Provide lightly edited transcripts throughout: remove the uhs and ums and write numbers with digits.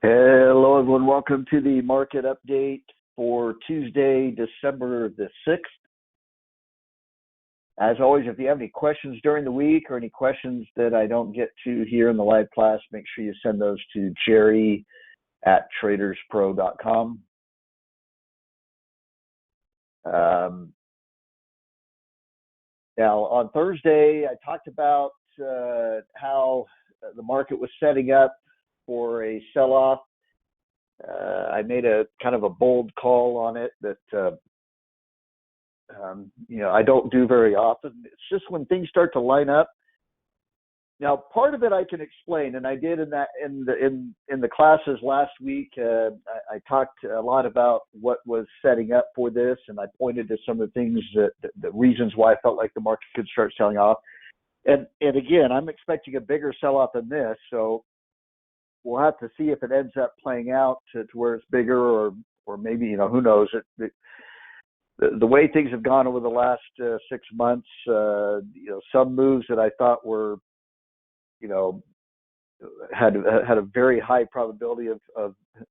Hello, everyone. Welcome to the market update for Tuesday, December the 6th. As always, if you have any questions during the week or any questions that I don't get to here in the live class, make sure you send those to jerry@traderspro.com. Now, on Thursday, I talked about how the market was setting up for a sell-off. I made a kind of a bold call on it that I don't do very often. It's just when things start to line up. Now, part of it I can explain, and I did in the classes last week. I talked a lot about what was setting up for this, and I pointed to some of the things the reasons why I felt like the market could start selling off. And again, I'm expecting a bigger sell-off than this, so we'll have to see if it ends up playing out to where it's bigger, or maybe, who knows. The way things have gone over the last 6 months, some moves that I thought were, had a very high probability of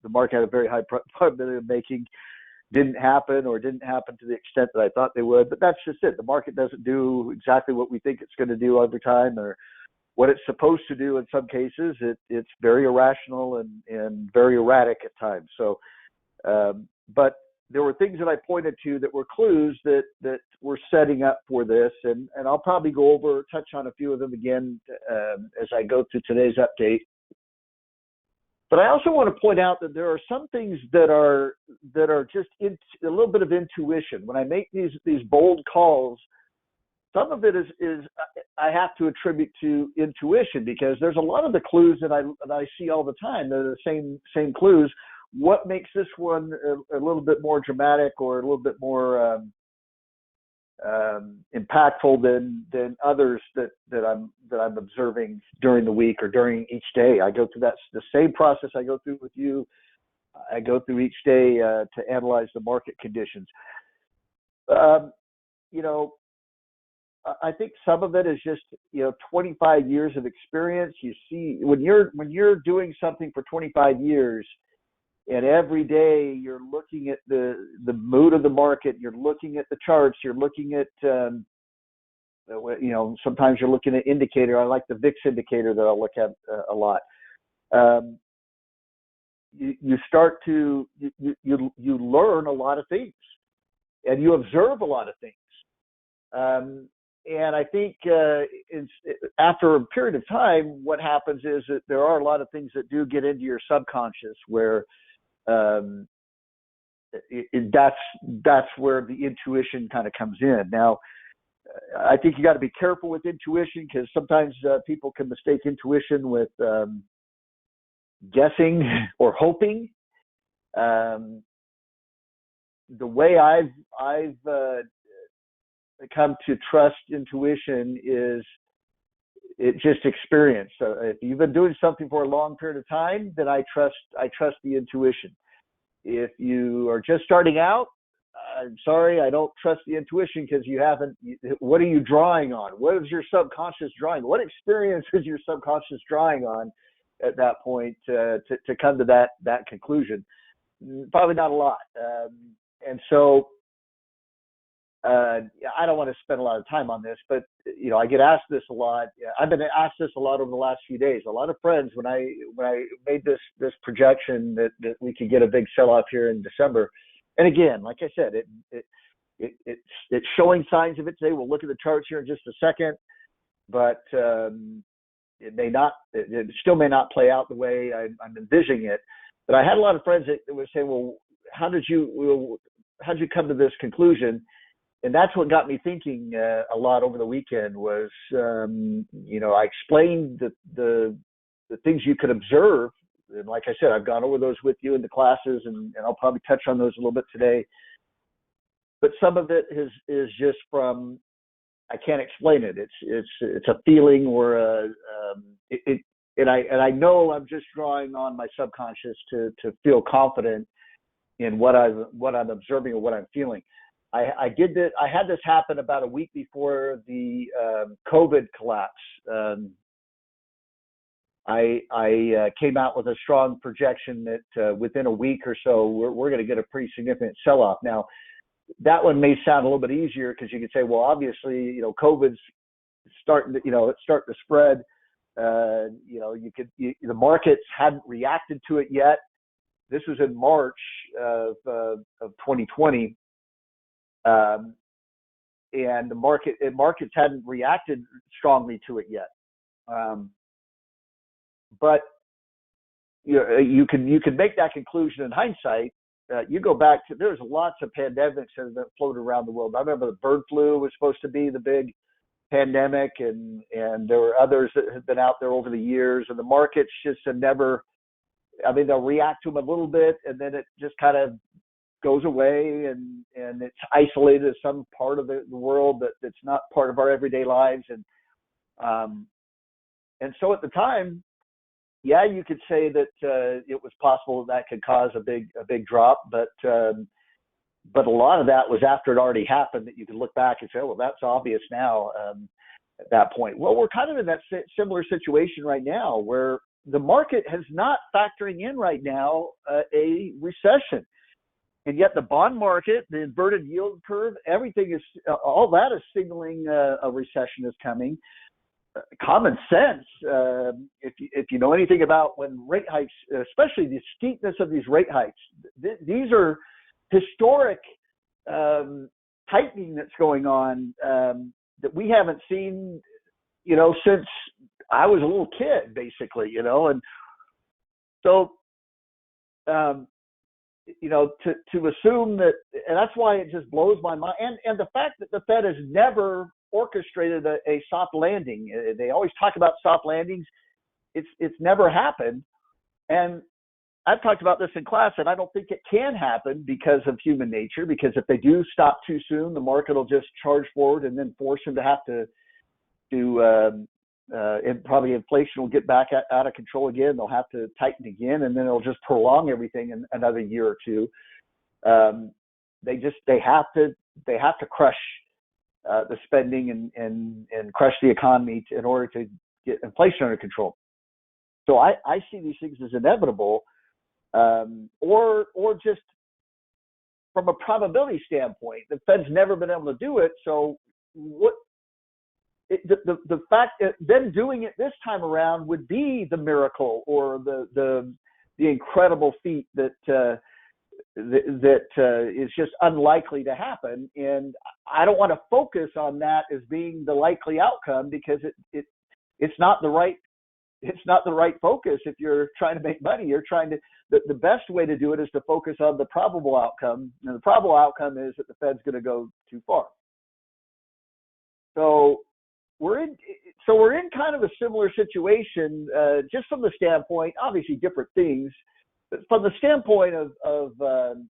the market had a very high probability of making, didn't happen, or didn't happen to the extent that I thought they would. But that's just it. The market doesn't do exactly what we think it's going to do every time, or what it's supposed to do in some cases. It's very irrational and very erratic at times. So, but there were things that I pointed to that were clues that were setting up for this, and I'll probably touch on a few of them again as I go through today's update. But I also want to point out that there are some things that are just a little bit of intuition. When I make these bold calls, some of it is I have to attribute to intuition, because there's a lot of the clues that I see all the time. They're the same clues. What makes this one a little bit more dramatic or a little bit more impactful than others that I'm observing during the week or during each day? I go through the same process I go through with you. I go through each day to analyze the market conditions. I think some of it is just 25 years of experience. You see, when you're doing something for 25 years, and every day you're looking at the mood of the market, you're looking at the charts, you're looking at sometimes you're looking at indicator. I like the VIX indicator that I'll look at a lot. You start to you learn a lot of things, and you observe a lot of things. And I think after a period of time, what happens is that there are a lot of things that do get into your subconscious, where that's where the intuition kind of comes in. Now, I think you got to be careful with intuition, because sometimes people can mistake intuition with guessing or hoping. The way I've come to trust intuition is it just experience. So if you've been doing something for a long period of time, then I trust the intuition. If you are just starting out, I'm sorry, I don't trust the intuition, because you haven't. What are you drawing on? What is your subconscious drawing? What experience is your subconscious drawing on at that point to come to that conclusion? Probably not a lot. And so I don't want to spend a lot of time on this, but I get asked this a lot. I've been asked this a lot over the last few days. A lot of friends, when I made this projection that we could get a big sell-off here in December, and again, like I said, it's showing signs of it today. We'll look at the charts here in just a second, but it still may not play out the way I'm envisioning it. But I had a lot of friends that would say, "Well, how did you come to this conclusion?" And that's what got me thinking a lot over the weekend was, I explained the things you could observe. And like I said, I've gone over those with you in the classes, and I'll probably touch on those a little bit today. But some of it is just from, I can't explain it. It's a feeling, or and I know I'm just drawing on my subconscious to feel confident in what I'm observing or what I'm feeling. I had this happen about a week before the COVID collapse. I came out with a strong projection that within a week or so, we're going to get a pretty significant sell-off. Now, that one may sound a little bit easier because you could say, well, obviously, COVID's starting to, it's starting to spread. The markets hadn't reacted to it yet. This was in March of 2020, and the markets hadn't reacted strongly to it yet. But you can make that conclusion in hindsight. You go back to, there's lots of pandemics that have floated around the world. I remember the bird flu was supposed to be the big pandemic, and there were others that have been out there over the years, and the markets just have never, they'll react to them a little bit, and then it just kind of goes away, and it's isolated as some part of the world that's not part of our everyday lives. And so at the time, yeah, you could say that it was possible that could cause a big drop, but a lot of that was after it already happened, that you could look back and say, oh, well, that's obvious now at that point. Well, we're kind of in that similar situation right now, where the market has not factoring in right now a recession. And yet the bond market, the inverted yield curve, everything is, all that is signaling a recession is coming. Common sense, if you know anything about when rate hikes, especially the steepness of these rate hikes, these are historic tightening that's going on that we haven't seen, since I was a little kid, basically, and so, to assume that, and that's why it just blows my mind. And the fact that the Fed has never orchestrated a soft landing. They always talk about soft landings. It's never happened. And I've talked about this in class, and I don't think it can happen because of human nature, because if they do stop too soon, the market will just charge forward and then force them to have to and probably inflation will get back out of control again. They'll have to tighten again, and then it'll just prolong everything in another year or two. They have to crush the spending and crush the economy in order to get inflation under control. So I see these things as inevitable, or just from a probability standpoint, the Fed's never been able to do it. So the fact that them doing it this time around would be the miracle or the incredible feat that is just unlikely to happen. And I don't want to focus on that as being the likely outcome, because it's not the right focus. If you're trying to make money, you're trying to, the best way to do it is to focus on the probable outcome. And the probable outcome is that the Fed's going to go too far. So we're in kind of a similar situation, just from the standpoint, obviously different things, but from the standpoint of the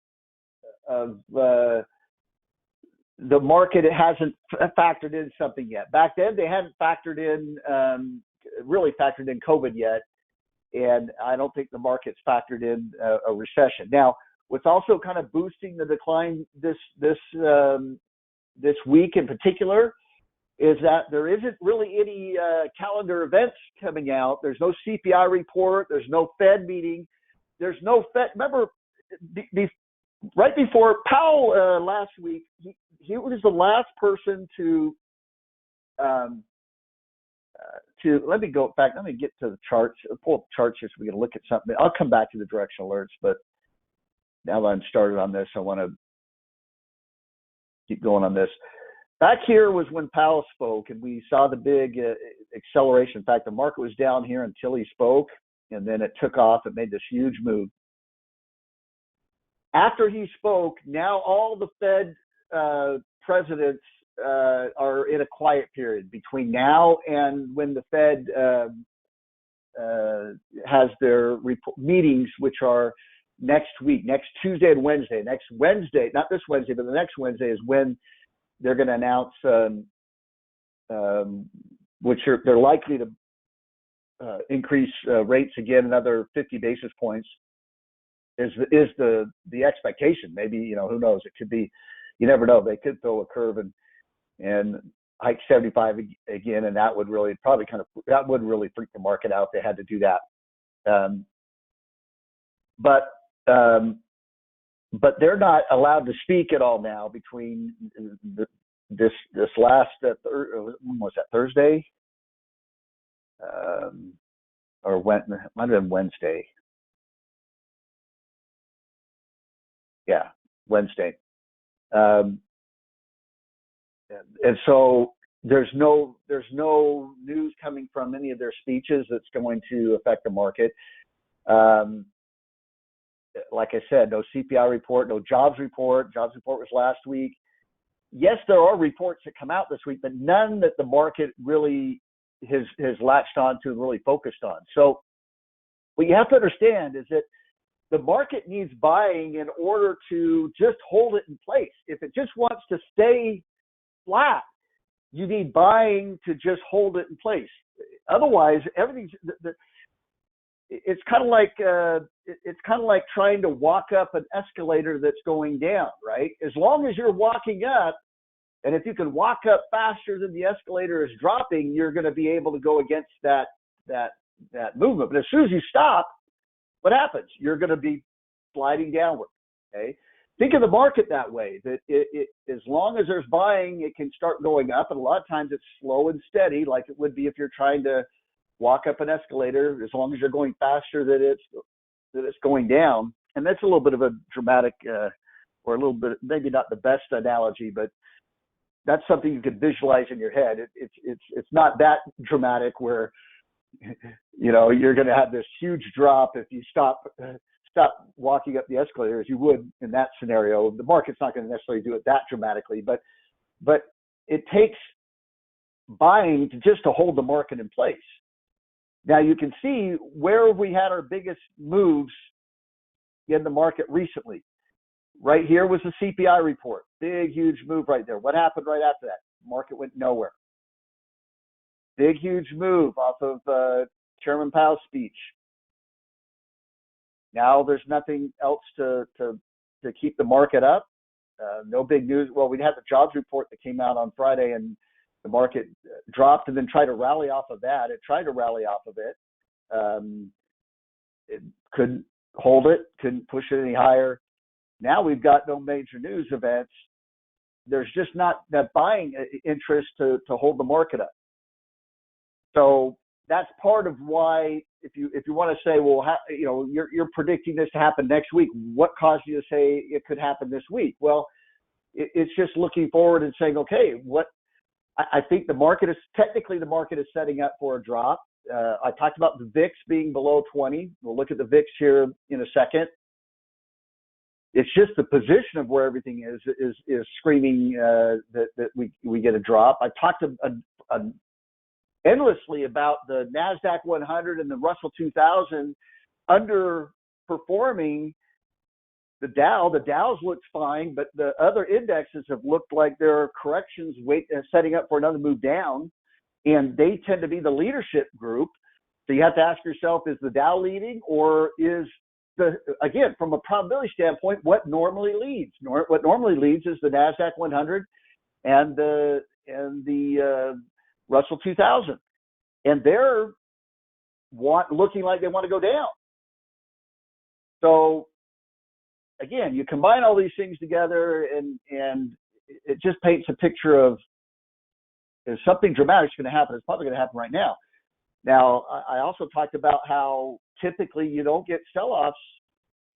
market, it hasn't factored in something yet. Back then, they hadn't really factored in COVID yet, and I don't think the market's factored in a recession. Now, what's also kind of boosting the decline this week in particular is that there isn't really any calendar events coming out. There's no CPI report. There's no Fed meeting. There's no Fed. Remember, right before Powell last week, he was the last person to let me go back. Let me get to the charts. Pull up the charts here so we can look at something. I'll come back to the directional alerts, but now that I'm started on this, I want to keep going on this. Back here was when Powell spoke, and we saw the big acceleration. In fact, the market was down here until he spoke, and then it took off. It made this huge move. After he spoke, now all the Fed presidents are in a quiet period between now and when the Fed has their meetings, which are next week, next Tuesday and Wednesday. Next Wednesday, not this Wednesday, but the next Wednesday is when they're going to announce which they're likely to increase rates again another 50 basis points is the expectation. Maybe, who knows? It could be, you never know. They could throw a curve and hike 75 again, and that would really freak the market out if they had to do that. But they're not allowed to speak at all now between this last when was that, Thursday, or when might have been Wednesday. Yeah, Wednesday. And so there's no news coming from any of their speeches that's going to affect the market. Like I said, no CPI report, no jobs report. Jobs report was last week. Yes, there are reports that come out this week, but none that the market really has latched on to and really focused on. So what you have to understand is that the market needs buying in order to just hold it in place. If it just wants to stay flat, you need buying to just hold it in place. Otherwise, everything's it's kind of like trying to walk up an escalator that's going down, right? As long as you're walking up, and if you can walk up faster than the escalator is dropping, you're going to be able to go against that movement. But as soon as you stop, what happens? You're going to be sliding downward. Okay. Think of the market that way, that it as long as there's buying, it can start going up. And a lot of times it's slow and steady, like it would be if you're trying to walk up an escalator. As long as you're going faster that it's going down. And that's a little bit of a dramatic, or a little bit, maybe not the best analogy, but that's something you could visualize in your head. It's not that dramatic where, you know, you're going to have this huge drop if you stop walking up the escalator as you would in that scenario. The market's not going to necessarily do it that dramatically, but it takes buying to hold the market in place. Now you can see where we had our biggest moves in the market recently. Right here was the CPI report. Big, huge move right there. What happened right after that? Market went nowhere. Big, huge move off of Chairman Powell's speech. Now there's nothing else to keep the market up. No big news. Well, we had the jobs report that came out on Friday, and the market dropped and then tried to rally off of that. It tried to rally off of it. It couldn't hold it, couldn't push it any higher. Now we've got no major news events. There's just not that buying interest to hold the market up. So that's part of why, if you want to say, well, you're predicting this to happen next week. What caused you to say it could happen this week? Well, it's just looking forward and saying, okay, I think the market is setting up for a drop. I talked about the VIX being below 20. We'll look at the VIX here in a second. It's just the position of where everything is screaming that we get a drop. I talked endlessly about the NASDAQ 100 and the Russell 2000 underperforming the Dow. The Dow's looks fine, but the other indexes have looked like there are corrections setting up for another move down, and they tend to be the leadership group. So you have to ask yourself, is the Dow leading, or is again, from a probability standpoint, what normally leads? What normally leads is the NASDAQ 100 and the Russell 2000, and they're looking like they want to go down. So again, you combine all these things together, and it just paints a picture of, if something dramatic is going to happen, it's probably going to happen right now. Now, I also talked about how typically you don't get sell-offs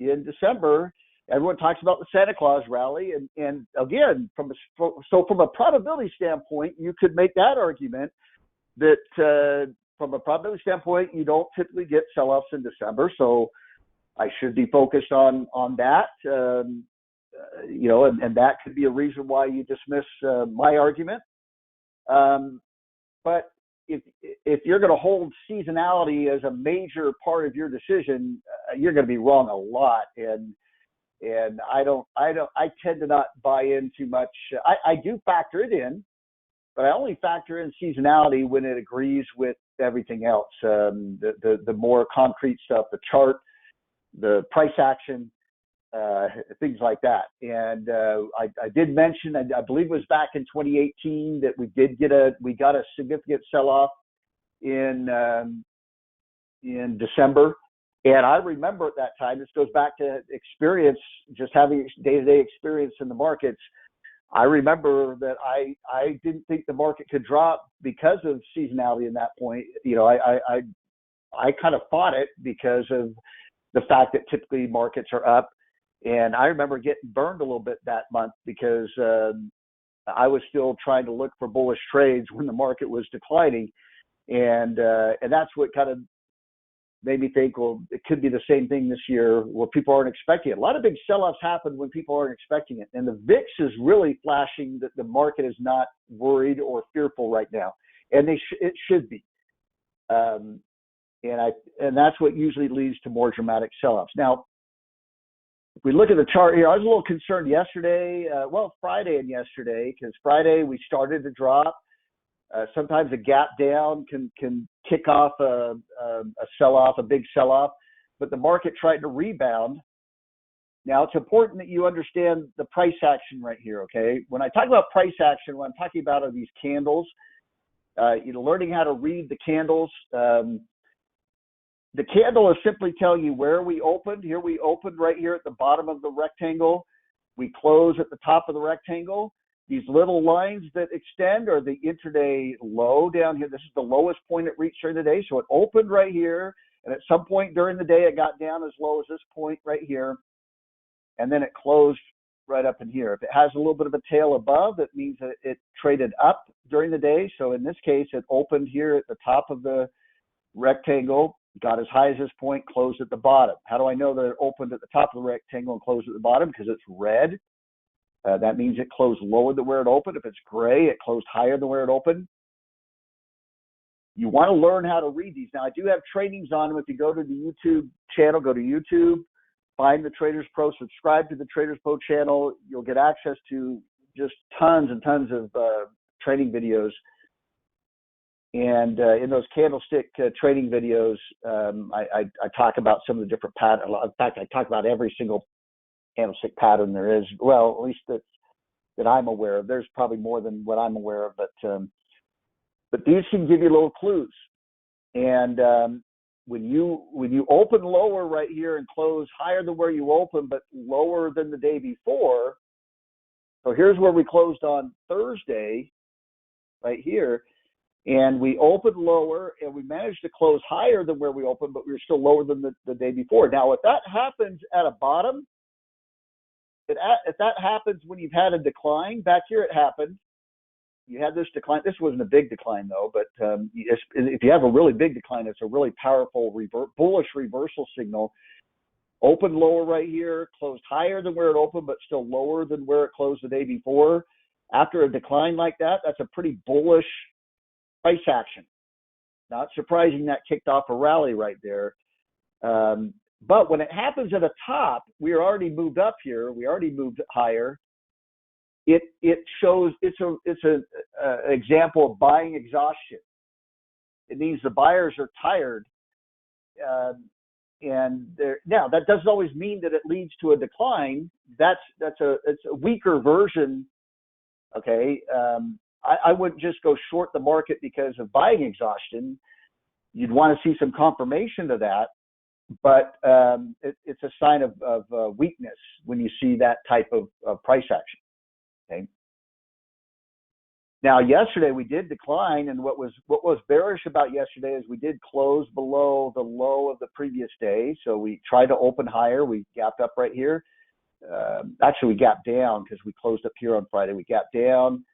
in December. Everyone talks about the Santa Claus rally, and again, from a probability standpoint, you could make that argument that from a probability standpoint, you don't typically get sell-offs in December. So I should be focused on that, and that could be a reason why you dismiss my argument. But if you're going to hold seasonality as a major part of your decision, you're going to be wrong a lot. And I tend to not buy in too much. I do factor it in, but I only factor in seasonality when it agrees with everything else. The more concrete stuff, the chart, the price action, things like that. And I did mention, I believe it was back in 2018 that we got a significant sell-off in December. And I remember at that time, this goes back to experience, just having day-to-day experience in the markets. I remember that I didn't think the market could drop because of seasonality in that point. You know, I kind of fought it because of the fact that typically markets are up. And I remember getting burned a little bit that month because I was still trying to look for bullish trades when the market was declining. And that's what kind of made me think, well, it could be the same thing this year where people aren't expecting it. A lot of big sell-offs happen when people aren't expecting it. And the VIX is really flashing that the market is not worried or fearful right now. And it should be. And that's what usually leads to more dramatic sell-offs. Now, if we look at the chart here, I was a little concerned yesterday, Friday and yesterday, because Friday we started to drop. Sometimes a gap down can kick off a sell-off, a big sell-off, but the market tried to rebound. Now, it's important that you understand the price action right here, okay? When I talk about price action, what I'm talking about are these candles. Learning how to read the candles. The candle is simply telling you where we opened. Here we opened right here at the bottom of the rectangle. We close at the top of the rectangle. These little lines that extend are the intraday low down here. This is the lowest point it reached during the day. So it opened right here, and at some point during the day, it got down as low as this point right here, and then it closed right up in here. If it has a little bit of a tail above, it means that it traded up during the day. So in this case, it opened here at the top of the rectangle, got as high as this point, closed at the bottom. How do I know that it opened at the top of the rectangle and closed at the bottom? Because it's red. That means it closed lower than where it opened. If it's gray, it closed higher than where it opened. You want to learn how to read these. Now, I do have trainings on them. If you go to the YouTube channel, go to YouTube, find the TradersPro, subscribe to the TradersPro channel. You'll get access to just tons and tons of training videos. And in those candlestick trading videos, I talk about some of the different patterns. In fact, I talk about every single candlestick pattern there is. Well, at least that I'm aware of. There's probably more than what I'm aware of, but these can give you little clues. And when you open lower right here and close higher than where you open, but lower than the day before. So here's where we closed on Thursday, right here. And we opened lower, and we managed to close higher than where we opened, but we were still lower than the day before. Now, if that happens at a bottom, if that happens when you've had a decline, back here it happened. You had this decline. This wasn't a big decline, though, but if you have a really big decline, it's a really powerful bullish reversal signal. Opened lower right here, closed higher than where it opened, but still lower than where it closed the day before. After a decline like that, that's a pretty bullish price action. Not surprising that kicked off a rally right there. But when it happens at the top, we are already moved up here. We already moved higher. It shows it's an example of buying exhaustion. It means the buyers are tired, and now that doesn't always mean that it leads to a decline. It's a weaker version. Okay. I wouldn't just go short the market because of buying exhaustion. You'd want to see some confirmation of that, but it's a sign of weakness when you see that type of price action. Okay. Now, yesterday we did decline, and what was bearish about yesterday is we did close below the low of the previous day. So we tried to open higher. We gapped up right here. Actually, we gapped down because we closed up here on Friday. We gapped down,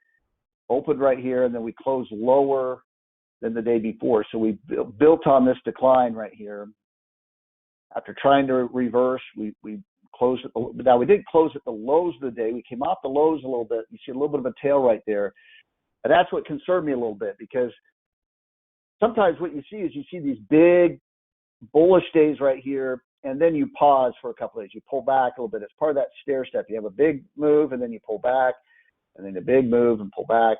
opened right here, and then we closed lower than the day before. So we built on this decline right here. After trying to reverse, we closed it. Now, we didn't close at the lows of the day. We came off the lows a little bit. You see a little bit of a tail right there. And that's what concerned me a little bit, because sometimes what you see is you see these big bullish days right here, and then you pause for a couple of days. You pull back a little bit. It's part of that stair step. You have a big move, and then you pull back, and then a big move and pull back.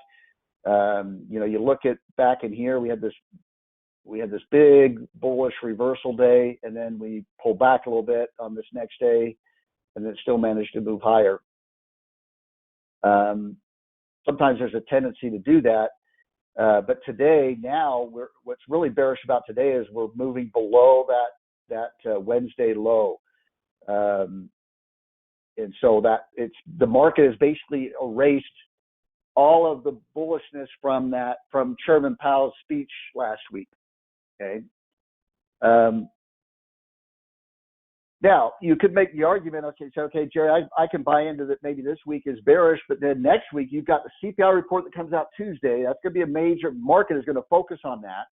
You look at back in here, we had this big bullish reversal day, and then we pull back a little bit on this next day, and then still managed to move higher. Sometimes there's a tendency to do that, but today, now, what's really bearish about today is we're moving below that Wednesday low, and so that the market has basically erased all of the bullishness from Chairman Powell's speech last week. Okay. Now, you could make the argument, okay, Jerry, I can buy into that maybe this week is bearish, but then next week you've got the CPI report that comes out Tuesday. That's going to be a major market is going to focus on that.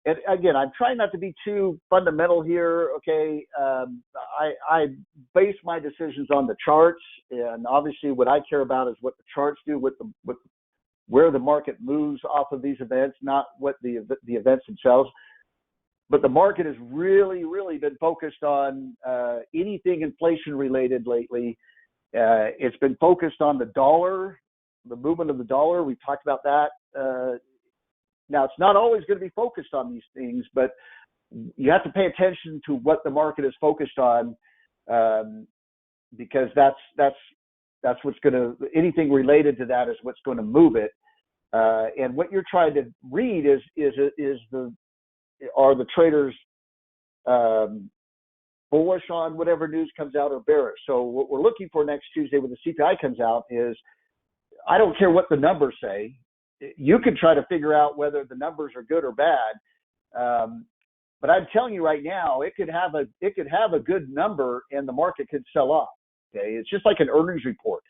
And again, I'm trying not to be too fundamental here, okay? I base my decisions on the charts, and obviously what I care about is what the charts do, where the market moves off of these events, not what the events themselves. But the market has really, really been focused on anything inflation related lately. It's been focused on the dollar, the movement of the dollar. We've talked about that. Now, it's not always going to be focused on these things, but you have to pay attention to what the market is focused on, because that's what's going to, anything related to that is what's going to move it. And what you're trying to read are the traders bullish on whatever news comes out or bearish? So what we're looking for next Tuesday when the CPI comes out is, I don't care what the numbers say. You can try to figure out whether the numbers are good or bad. But I'm telling you right now, it could have a good number and the market could sell off. Okay, it's just like an earnings report.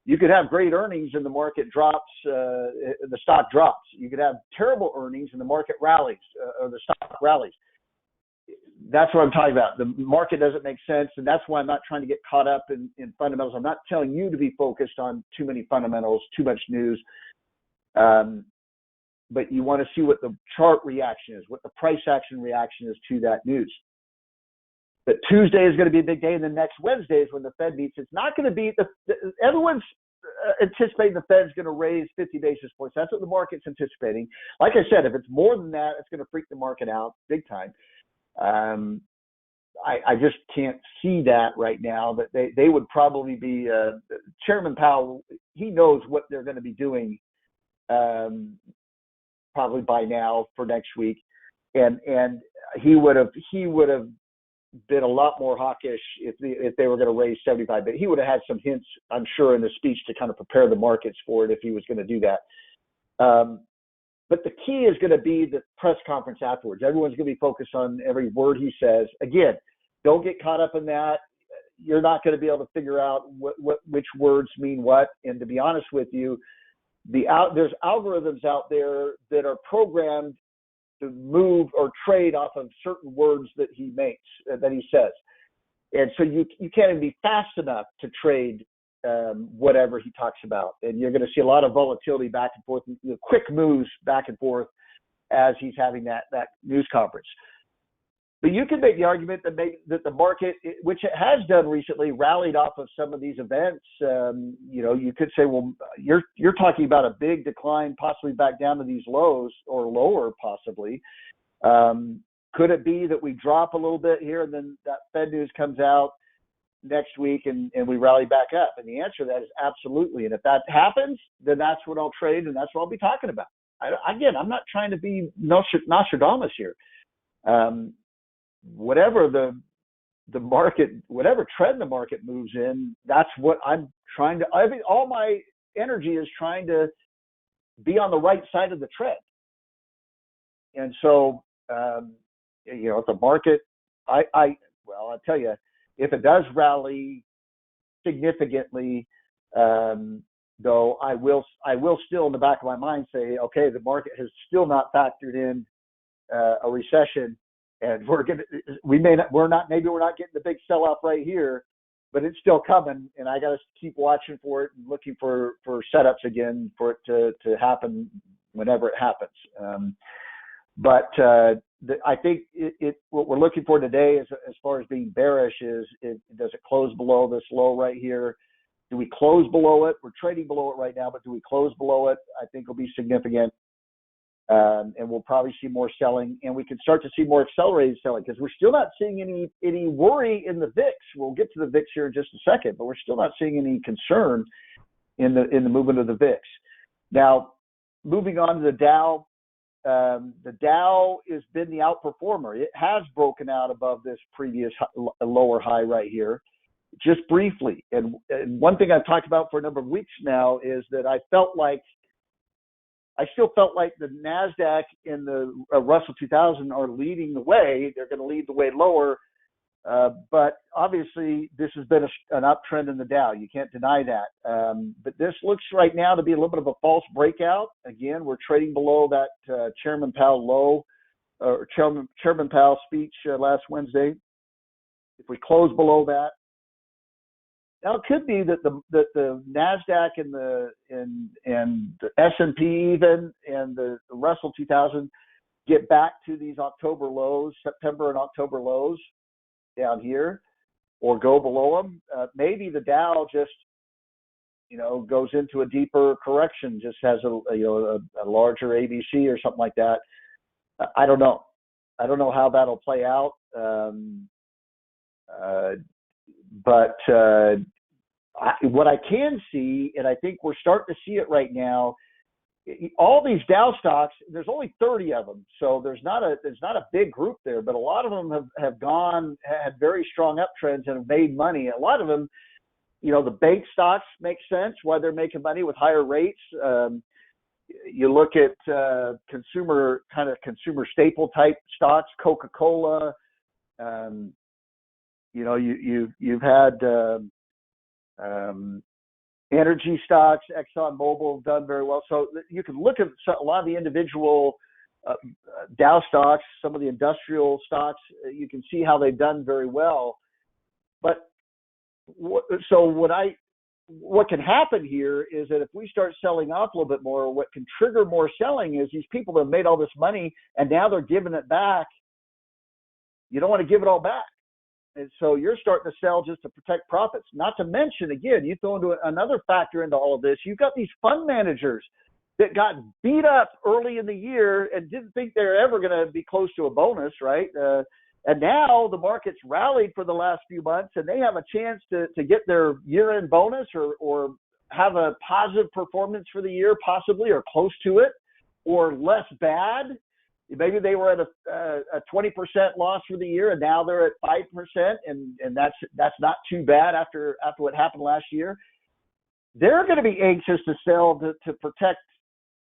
You could have great earnings and the market drops, the stock drops. You could have terrible earnings and the market rallies, or the stock rallies. That's what I'm talking about. The market doesn't make sense, and that's why I'm not trying to get caught up in fundamentals. I'm not telling you to be focused on too many fundamentals, too much news. But you want to see what the chart reaction is, what the price action reaction is to that news. But Tuesday is going to be a big day, and then next Wednesday is when the Fed meets. It's not going to be everyone's anticipating the Fed's going to raise 50 basis points. That's what the market's anticipating. Like I said, if it's more than that, it's going to freak the market out big time. I just can't see that right now. But they would probably be Chairman Powell. He knows what they're going to be doing probably by now for next week, and he would have been a lot more hawkish if they were going to raise 75. But he would have had some hints, I'm sure, in the speech to kind of prepare the markets for it if he was going to do that. But the key is going to be the press conference afterwards. Everyone's going to be focused on every word he says. Again, don't get caught up in that. You're not going to be able to figure out which words mean what. And to be honest with you, there's algorithms out there that are programmed to move or trade off of certain words that he makes, that he says. And so you can't even be fast enough to trade whatever he talks about. And you're going to see a lot of volatility back and forth, quick moves back and forth as he's having that news conference. But you can make the argument that the market, which it has done recently, rallied off of some of these events. You could say, well, you're talking about a big decline, possibly back down to these lows or lower, possibly. Could it be that we drop a little bit here and then that Fed news comes out next week and we rally back up? And the answer to that is absolutely. And if that happens, then that's what I'll trade and that's what I'll be talking about. Again, I'm not trying to be Nostradamus here. Whatever the market, whatever trend the market moves in, that's what I'm trying to. All my energy is trying to be on the right side of the trend. And so, if the market, I'll tell you, if it does rally significantly, though, I will still in the back of my mind say, okay, the market has still not factored in a recession. And we're not getting the big sell-off right here, but it's still coming. And I got to keep watching for it and looking for setups again for it to happen whenever it happens. But I think what we're looking for today is, as far as being bearish, does it close below this low right here? Do we close below it? We're trading below it right now, but do we close below it? I think will be significant. And we'll probably see more selling, and we can start to see more accelerated selling because we're still not seeing any worry in the VIX. We'll get to the VIX here in just a second, but we're still not seeing any concern in the movement of the VIX. Now, moving on to the Dow. The Dow has been the outperformer. It has broken out above this previous lower high right here, just briefly. And one thing I've talked about for a number of weeks now is that I still felt like the NASDAQ and the Russell 2000 are leading the way. They're going to lead the way lower. But obviously, this has been an uptrend in the Dow. You can't deny that. But this looks right now to be a little bit of a false breakout. Again, we're trading below that Chairman Powell low, or Chairman Powell speech last Wednesday. If we close below that, now it could be that the Nasdaq and the S&P even and the Russell 2000 get back to these October lows, September and October lows down here, or go below them. Maybe the Dow just goes into a deeper correction, just has a larger ABC or something like that. I don't know. I don't know how that'll play out. But what I can see, and I think we're starting to see it right now, all these Dow stocks, there's only 30 of them, so there's not a big group there, but a lot of them had very strong uptrends and have made money. A lot of them, the bank stocks make sense why they're making money with higher rates. You look at consumer staple type stocks, Coca-Cola. You've had energy stocks, ExxonMobil have done very well. So you can look at a lot of the individual Dow stocks, some of the industrial stocks. You can see how they've done very well. But what can happen here is that if we start selling off a little bit more, what can trigger more selling is these people that have made all this money and now they're giving it back. You don't want to give it all back. And so you're starting to sell just to protect profits. Not to mention, again, you throw into another factor into all of this. You've got these fund managers that got beat up early in the year and didn't think they're ever going to be close to a bonus, right? And now the market's rallied for the last few months, and they have a chance to get their year-end bonus or have a positive performance for the year, possibly, or close to it, or less bad. Maybe they were at a 20% loss for the year, and now they're at 5%, and that's not too bad after what happened last year. They're going to be anxious to sell to protect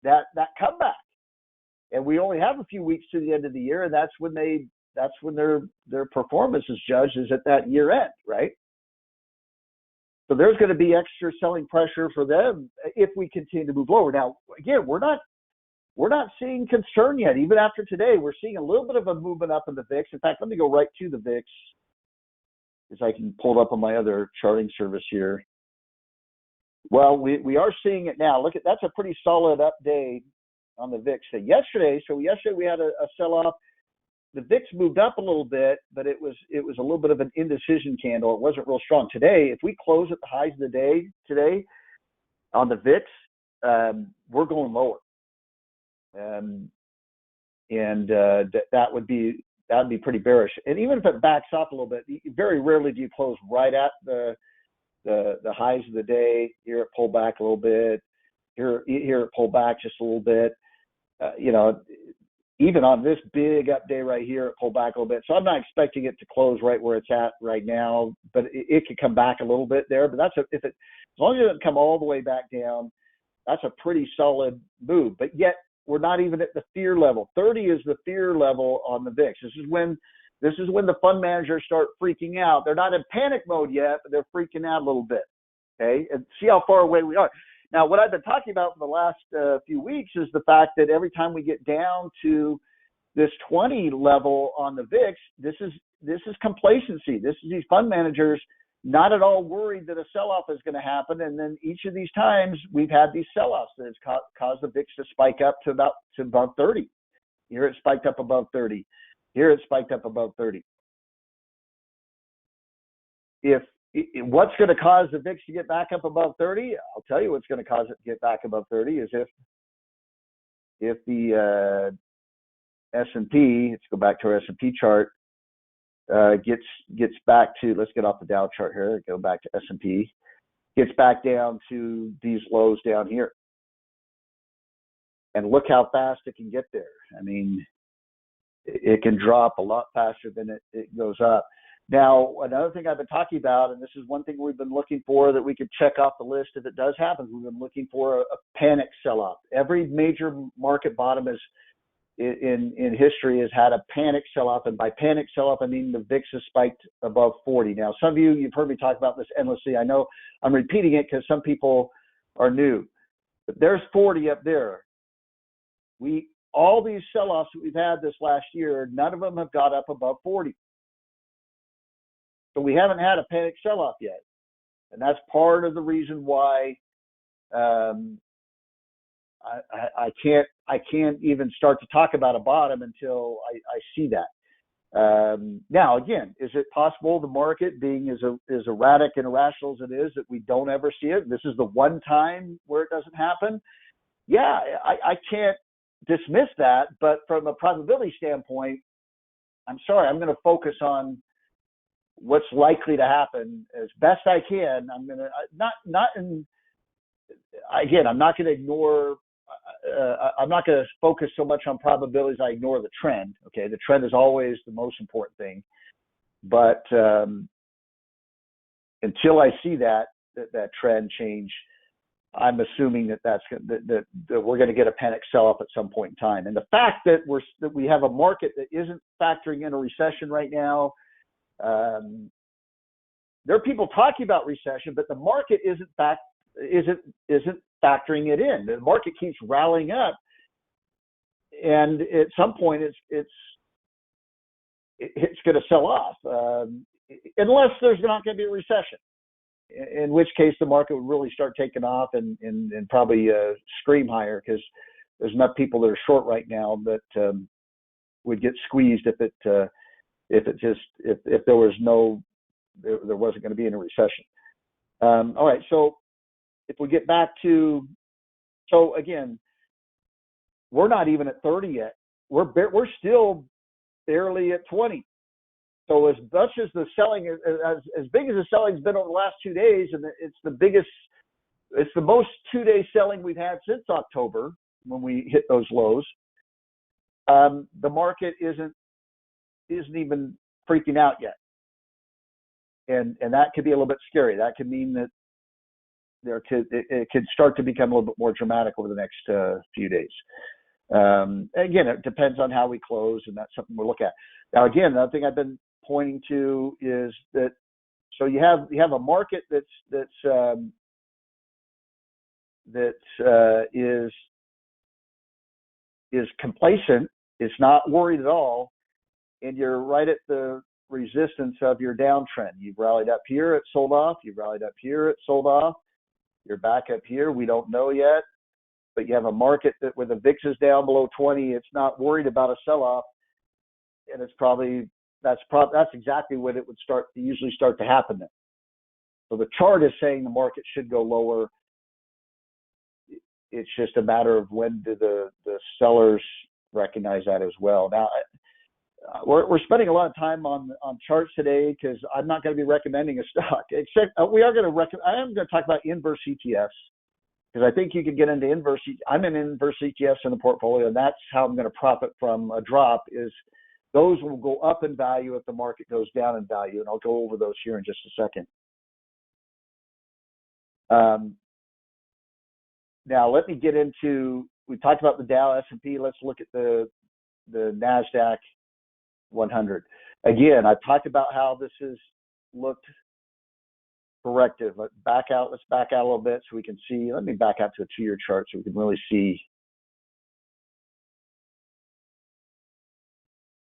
that comeback, and we only have a few weeks to the end of the year, and that's when their performance is judged, is at that year end, right? So there's going to be extra selling pressure for them if we continue to move lower. Now, again, we're not seeing concern yet. Even after today, we're seeing a little bit of a movement up in the VIX. In fact, let me go right to the VIX, as I can pull it up on my other charting service here. Well, we are seeing it now. Look, that's a pretty solid up day on the VIX. Yesterday we had a sell-off. The VIX moved up a little bit, but it was a little bit of an indecision candle. It wasn't real strong. Today, if we close at the highs of the day today on the VIX, we're going lower. That would be pretty bearish. And even if it backs up a little bit, very rarely do you close right at the highs of the day. Here it pull back a little bit. Here it pull back just a little bit. Even on this big up day right here, it pulled back a little bit. So I'm not expecting it to close right where it's at right now, but it could come back a little bit there. But as long as it doesn't come all the way back down, that's a pretty solid move. But yet we're not even at the fear level. 30 is the fear level on the VIX. This is when the fund managers start freaking out. They're not in panic mode yet, but they're freaking out a little bit. Okay, and see how far away we are. Now, what I've been talking about for the last few weeks is the fact that every time we get down to this 20 level on the VIX, this is complacency. This is these fund managers not at all worried that a sell-off is going to happen. And then each of these times we've had these sell-offs that has caused the VIX to spike up to above 30. Here it spiked up above 30. Here it spiked up above 30. What's going to cause the VIX to get back up above 30? I'll tell you what's going to cause it to get back above 30 is if the S&P, let's go back to our S&P chart, gets back to, let's get off the Dow chart here, go back to S&P, gets back down to these lows down here. And look how fast it can get there. I mean, it can drop a lot faster than it goes up. Now, another thing I've been talking about, and this is one thing we've been looking for that we could check off the list if it does happen, we've been looking for a panic sell-off. Every major market bottom is in history has had a panic sell-off, and by panic sell-off, I mean the VIX has spiked above 40. Now, some of you've heard me talk about this endlessly. I know I'm repeating it because some people are new, but there's 40 up there. All these sell-offs that we've had this last year, none of them have got up above 40. So we haven't had a panic sell-off yet, and that's part of the reason why I can't even start to talk about a bottom until I see that. Now, again, is it possible the market being as erratic and irrational as it is that we don't ever see it? This is the one time where it doesn't happen. Yeah, I can't dismiss that, but from a probability standpoint, I'm sorry, I'm going to focus on what's likely to happen as best I can. I'm going to I'm not going to ignore. I'm not going to focus so much on probabilities. I ignore the trend. Okay, the trend is always the most important thing, but until I see that trend change, I'm assuming that we're going to get a panic sell-off at some point in time. And the fact that we have a market that isn't factoring in a recession right now, there are people talking about recession, but the market isn't factoring it in. The market keeps rallying up, and at some point it's going to sell off, unless there's not going to be a recession. In which case the market would really start taking off and probably scream higher, because there's enough people that are short right now that would get squeezed if there wasn't going to be in a recession. All right, so if we get back to, so again, we're not even at 30 yet. We're still barely at 20. So as much as the selling, as big as the selling's been over the last 2 days, and it's the most 2-day selling we've had since October when we hit those lows. The market isn't even freaking out yet, and that could be a little bit scary. That could mean that it could start to become a little bit more dramatic over the next few days. Again, it depends on how we close, and that's something we'll look at. Now, again, another thing I've been pointing to is that, so you have a market is complacent. It's not worried at all, and you're right at the resistance of your downtrend. You've rallied up here, it sold off. You've rallied up here, it sold off. You're back up here. We don't know yet, but you have a market that where the VIX is down below 20. It's not worried about a sell-off, and that's exactly when it would usually start to happen then. So the chart is saying the market should go lower. It's just a matter of when do the sellers recognize that as well. Now, we're spending a lot of time on charts today because I'm not going to be recommending a stock, except I am going to talk about inverse ETFs, because I think you can get into inverse. I'm in inverse ETFs in the portfolio, and that's how I'm going to profit from a drop. Is those will go up in value if the market goes down in value, and I'll go over those here in just a second. Now, let me get into, we talked about the Dow, S&P. Let's look at the NASDAQ 100. Again, I've talked about how this has looked corrective. Let's back out a little bit so we can see. Let me back out to a 2-year chart so we can really see.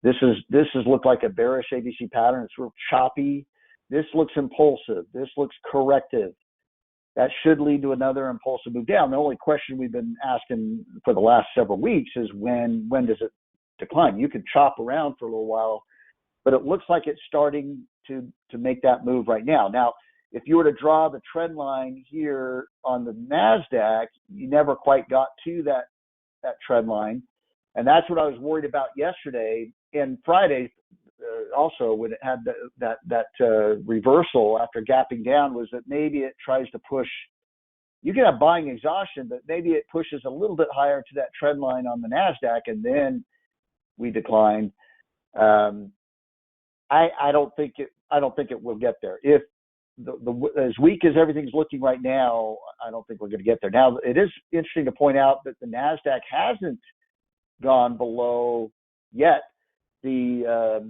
This has looked like a bearish ABC pattern. It's real choppy. This looks impulsive. This looks corrective. That should lead to another impulsive move down. The only question we've been asking for the last several weeks is when does it decline? You could chop around for a little while, but it looks like it's starting to make that move right now. Now, if you were to draw the trend line here on the NASDAQ, you never quite got to that trend line, and that's what I was worried about yesterday and Friday. Also, when it had that reversal after gapping down, was that maybe it tries to push. You can have buying exhaustion, but maybe it pushes a little bit higher to that trend line on the Nasdaq, and then we decline. I don't think it will get there. If as weak as everything's looking right now, I don't think we're going to get there. Now, it is interesting to point out that the Nasdaq hasn't gone below yet the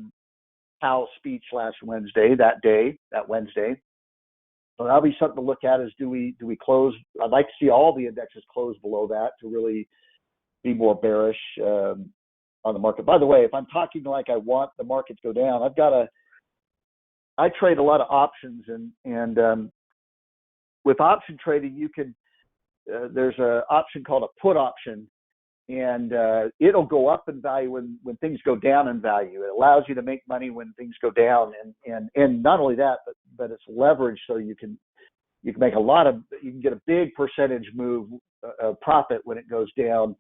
Powell speech last Wednesday. That Wednesday. So that'll be something to look at. Is do we close? I'd like to see all the indexes close below that to really be more bearish on the market. By the way, if I'm talking like I want the market to go down, I trade a lot of options, and with option trading, you can there's an option called a put option, and it'll go up in value when things go down in value. It allows you to make money when things go down, and not only that, but it's leverage, so you can make you can get a big percentage move profit when it goes down.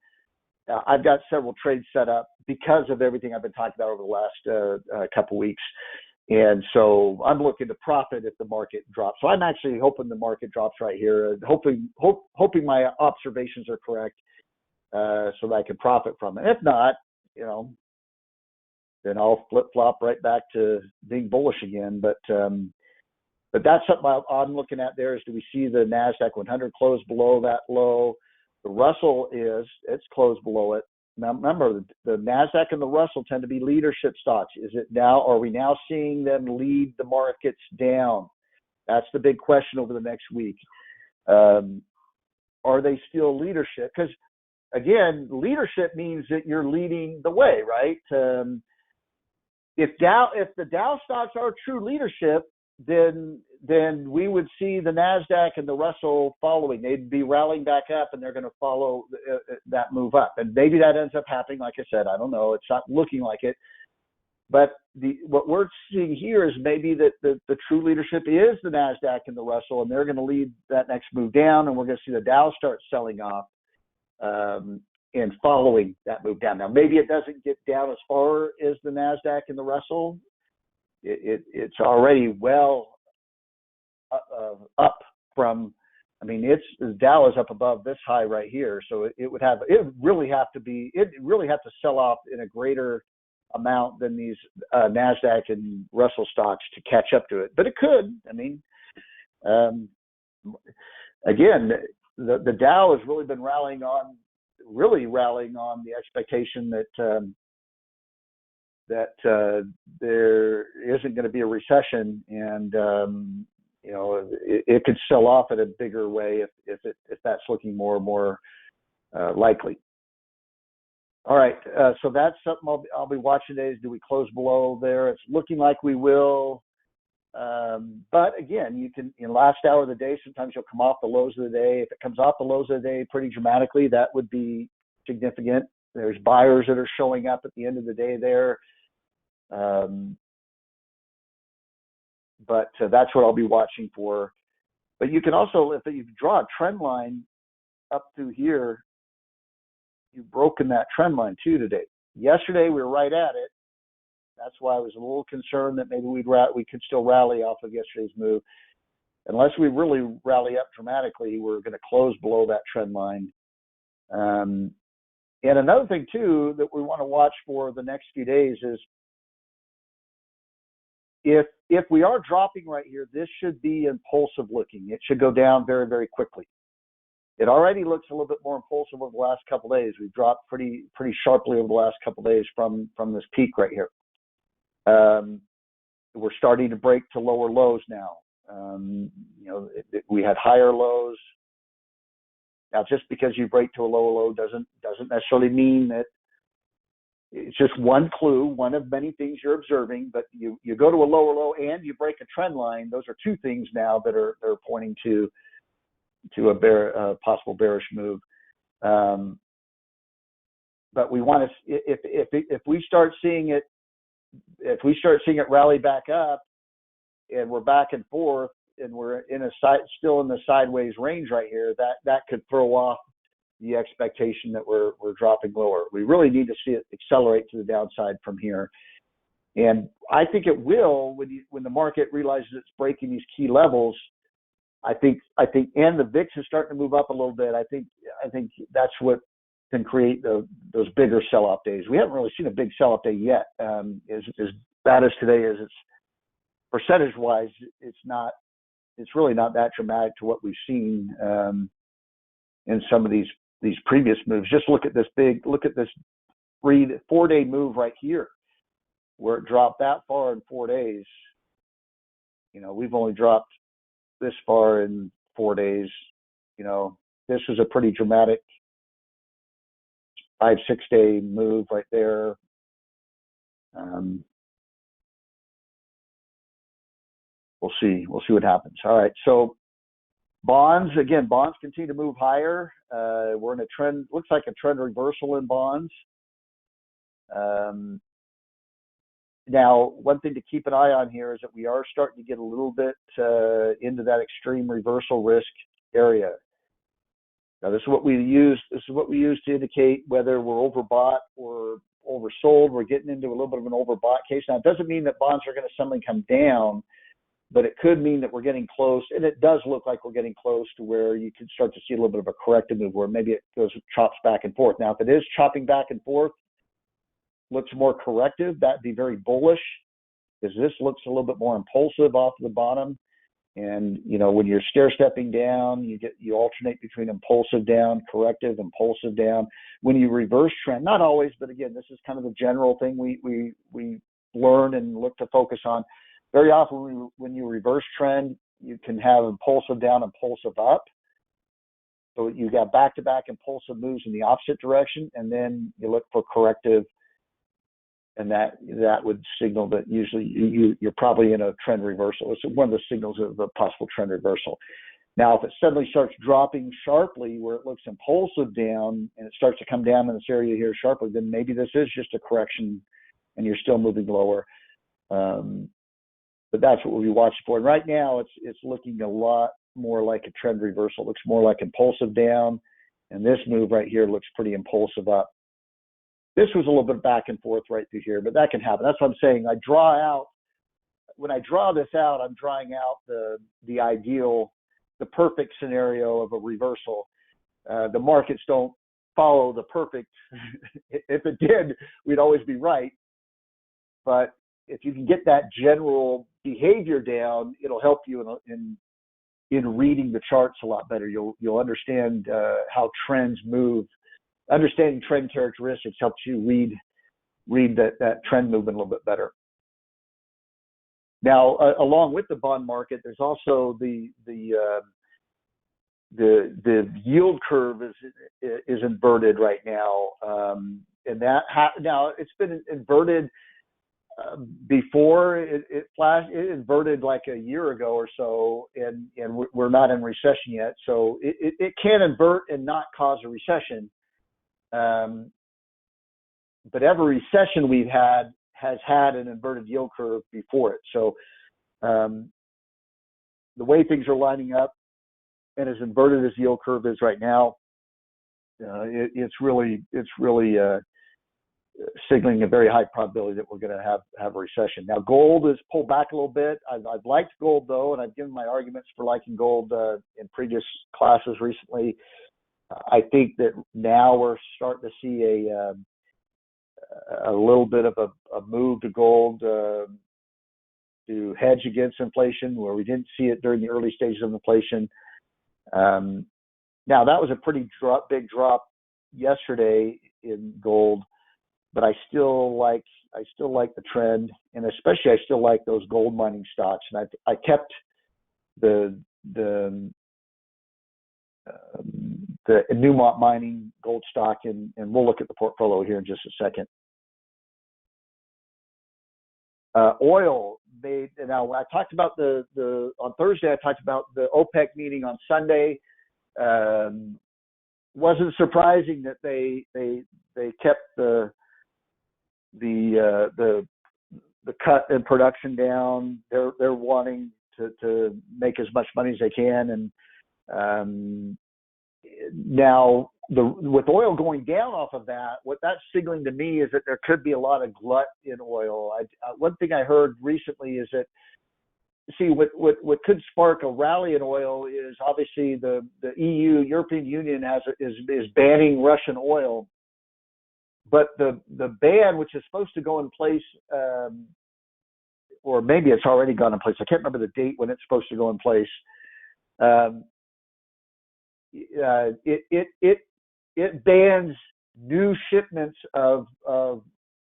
I've got several trades set up because of everything I've been talking about over the last couple weeks. And so I'm looking to profit if the market drops. So I'm actually hoping the market drops right here, hoping my observations are correct, so that I can profit from it. If not, then I'll flip flop right back to being bullish again. But that's something I'm looking at there. Is do we see the Nasdaq 100 close below that low? The Russell it's closed below it. Now remember, the Nasdaq and the Russell tend to be leadership stocks. Are we now seeing them lead the markets down? That's the big question over the next week. Are they still leadership? Because again, leadership means that you're leading the way, right? If the Dow stocks are true leadership, then we would see the Nasdaq and the Russell following. They'd be rallying back up, and they're going to follow that move up. And maybe that ends up happening. Like I said, I don't know. It's not looking like it. But what we're seeing here is maybe that the true leadership is the Nasdaq and the Russell, and they're going to lead that next move down, and we're going to see the Dow start selling off and following that move down. Now, maybe it doesn't get down as far as the Nasdaq and the Russell. It's already well up from. I mean, the Dow is up above this high right here, so it would really have to sell off in a greater amount than these Nasdaq and Russell stocks to catch up to it. But it could. I mean, again, the Dow has really been rallying on the expectation that there isn't going to be a recession, and it could sell off in a bigger way if that's looking more and more likely. All right, so that's something I'll be watching today. Is do we close below there? It's looking like we will, but again, you can in last hour of the day. Sometimes you'll come off the lows of the day. If it comes off the lows of the day pretty dramatically, that would be significant. There's buyers that are showing up at the end of the day there. But that's what I'll be watching for. But you can also, if you draw a trend line up through here, you've broken that trend line too today. Yesterday we were right at it. That's why I was a little concerned that maybe we could still rally off of yesterday's move. Unless we really rally up dramatically, we're going to close below that trend line. And another thing too that we want to watch for the next few days is if we are dropping right here, this should be impulsive looking. It should go down very, very quickly. It already looks a little bit more impulsive over the last couple of days. We've dropped pretty sharply over the last couple of days from this peak right here. We're starting to break to lower lows now. We had higher lows. Now, just because you break to a lower low doesn't necessarily mean that it's just one clue, one of many things you're observing. But you go to a lower low and you break a trend line. Those are two things now that are pointing to a possible bearish move. But we want to, if we start seeing it rally back up, and we're back and forth, and we're still in the sideways range right here, that could throw off the expectation that we're dropping lower. We really need to see it accelerate to the downside from here. And I think it will when the market realizes it's breaking these key levels. I think, and the VIX is starting to move up a little bit. I think that's what can create those bigger sell-off days. We haven't really seen a big sell-off day yet. As bad as today is, it's percentage-wise, it's really not that dramatic to what we've seen in some of these previous moves. Just look at this 4-day move right here, where it dropped that far in 4 days. We've only dropped this far in 4 days. This is a pretty dramatic 5-6 day move right there. We'll see what happens. All right, so bonds continue to move higher. We're in a trend, looks like a trend reversal in bonds. Now, one thing to keep an eye on here is that we are starting to get a little bit into that extreme reversal risk area. Now, this is what we use to indicate whether we're overbought or oversold. We're getting into a little bit of an overbought case. Now, it doesn't mean that bonds are going to suddenly come down, but it could mean that we're getting close, and it does look like we're getting close to where you can start to see a little bit of a corrective move where maybe it chops back and forth. Now, if it is chopping back and forth, looks more corrective, that'd be very bullish, because this looks a little bit more impulsive off the bottom. And when you're stair stepping down, you alternate between impulsive down, corrective, impulsive down. When you reverse trend, not always, but again, this is kind of a general thing we learn and look to focus on. Very often when you reverse trend, you can have impulsive down, impulsive up. So you got back-to-back impulsive moves in the opposite direction, and then you look for corrective, and that would signal that usually you're probably in a trend reversal. It's one of the signals of a possible trend reversal. Now, if it suddenly starts dropping sharply where it looks impulsive down and it starts to come down in this area here sharply, then maybe this is just a correction and you're still moving lower. But that's what we'll be watching for. And right now, it's looking a lot more like a trend reversal. It looks more like impulsive down, and this move right here looks pretty impulsive up. This was a little bit back and forth right through here, but that can happen. That's what I'm saying. When I draw this out, I'm drawing out the ideal, the perfect scenario of a reversal. The markets don't follow the perfect. If it did, we'd always be right. But if you can get that general behavior down, it'll help you in reading the charts a lot better. You'll understand how trends move. Understanding trend characteristics helps you read that trend movement a little bit better. Now, along with the bond market, there's also the yield curve is inverted right now, and now it's been inverted before. It inverted like a year ago or so, and we're not in recession yet, so it can invert and not cause a recession. But every recession we've had has had an inverted yield curve before it. So the way things are lining up, and as inverted as yield curve is right now, it's really signaling a very high probability that we're going to have a recession. Now, gold is pulled back a little bit. I've liked gold though, and I've given my arguments for liking gold in previous classes recently. I think that now we're starting to see a little bit of a move to gold to hedge against inflation, where we didn't see it during the early stages of inflation. Now, that was a pretty big drop yesterday in gold, but I still like the trend, and especially I still like those gold mining stocks. And I kept the Newmont mining gold stock, and we'll look at the portfolio here in just a second. Oil made, now I talked about on Thursday, I talked about the OPEC meeting on Sunday. Wasn't surprising that they kept the cut in production down. They're wanting to make as much money as they can, and Now, with oil going down off of that, what that's signaling to me is that there could be a lot of glut in oil. One thing I heard recently is that, see, what could spark a rally in oil is obviously the EU, European Union is banning Russian oil, but the ban, which is supposed to go in place, or maybe it's already gone in place. I can't remember the date when it's supposed to go in place. It bans new shipments of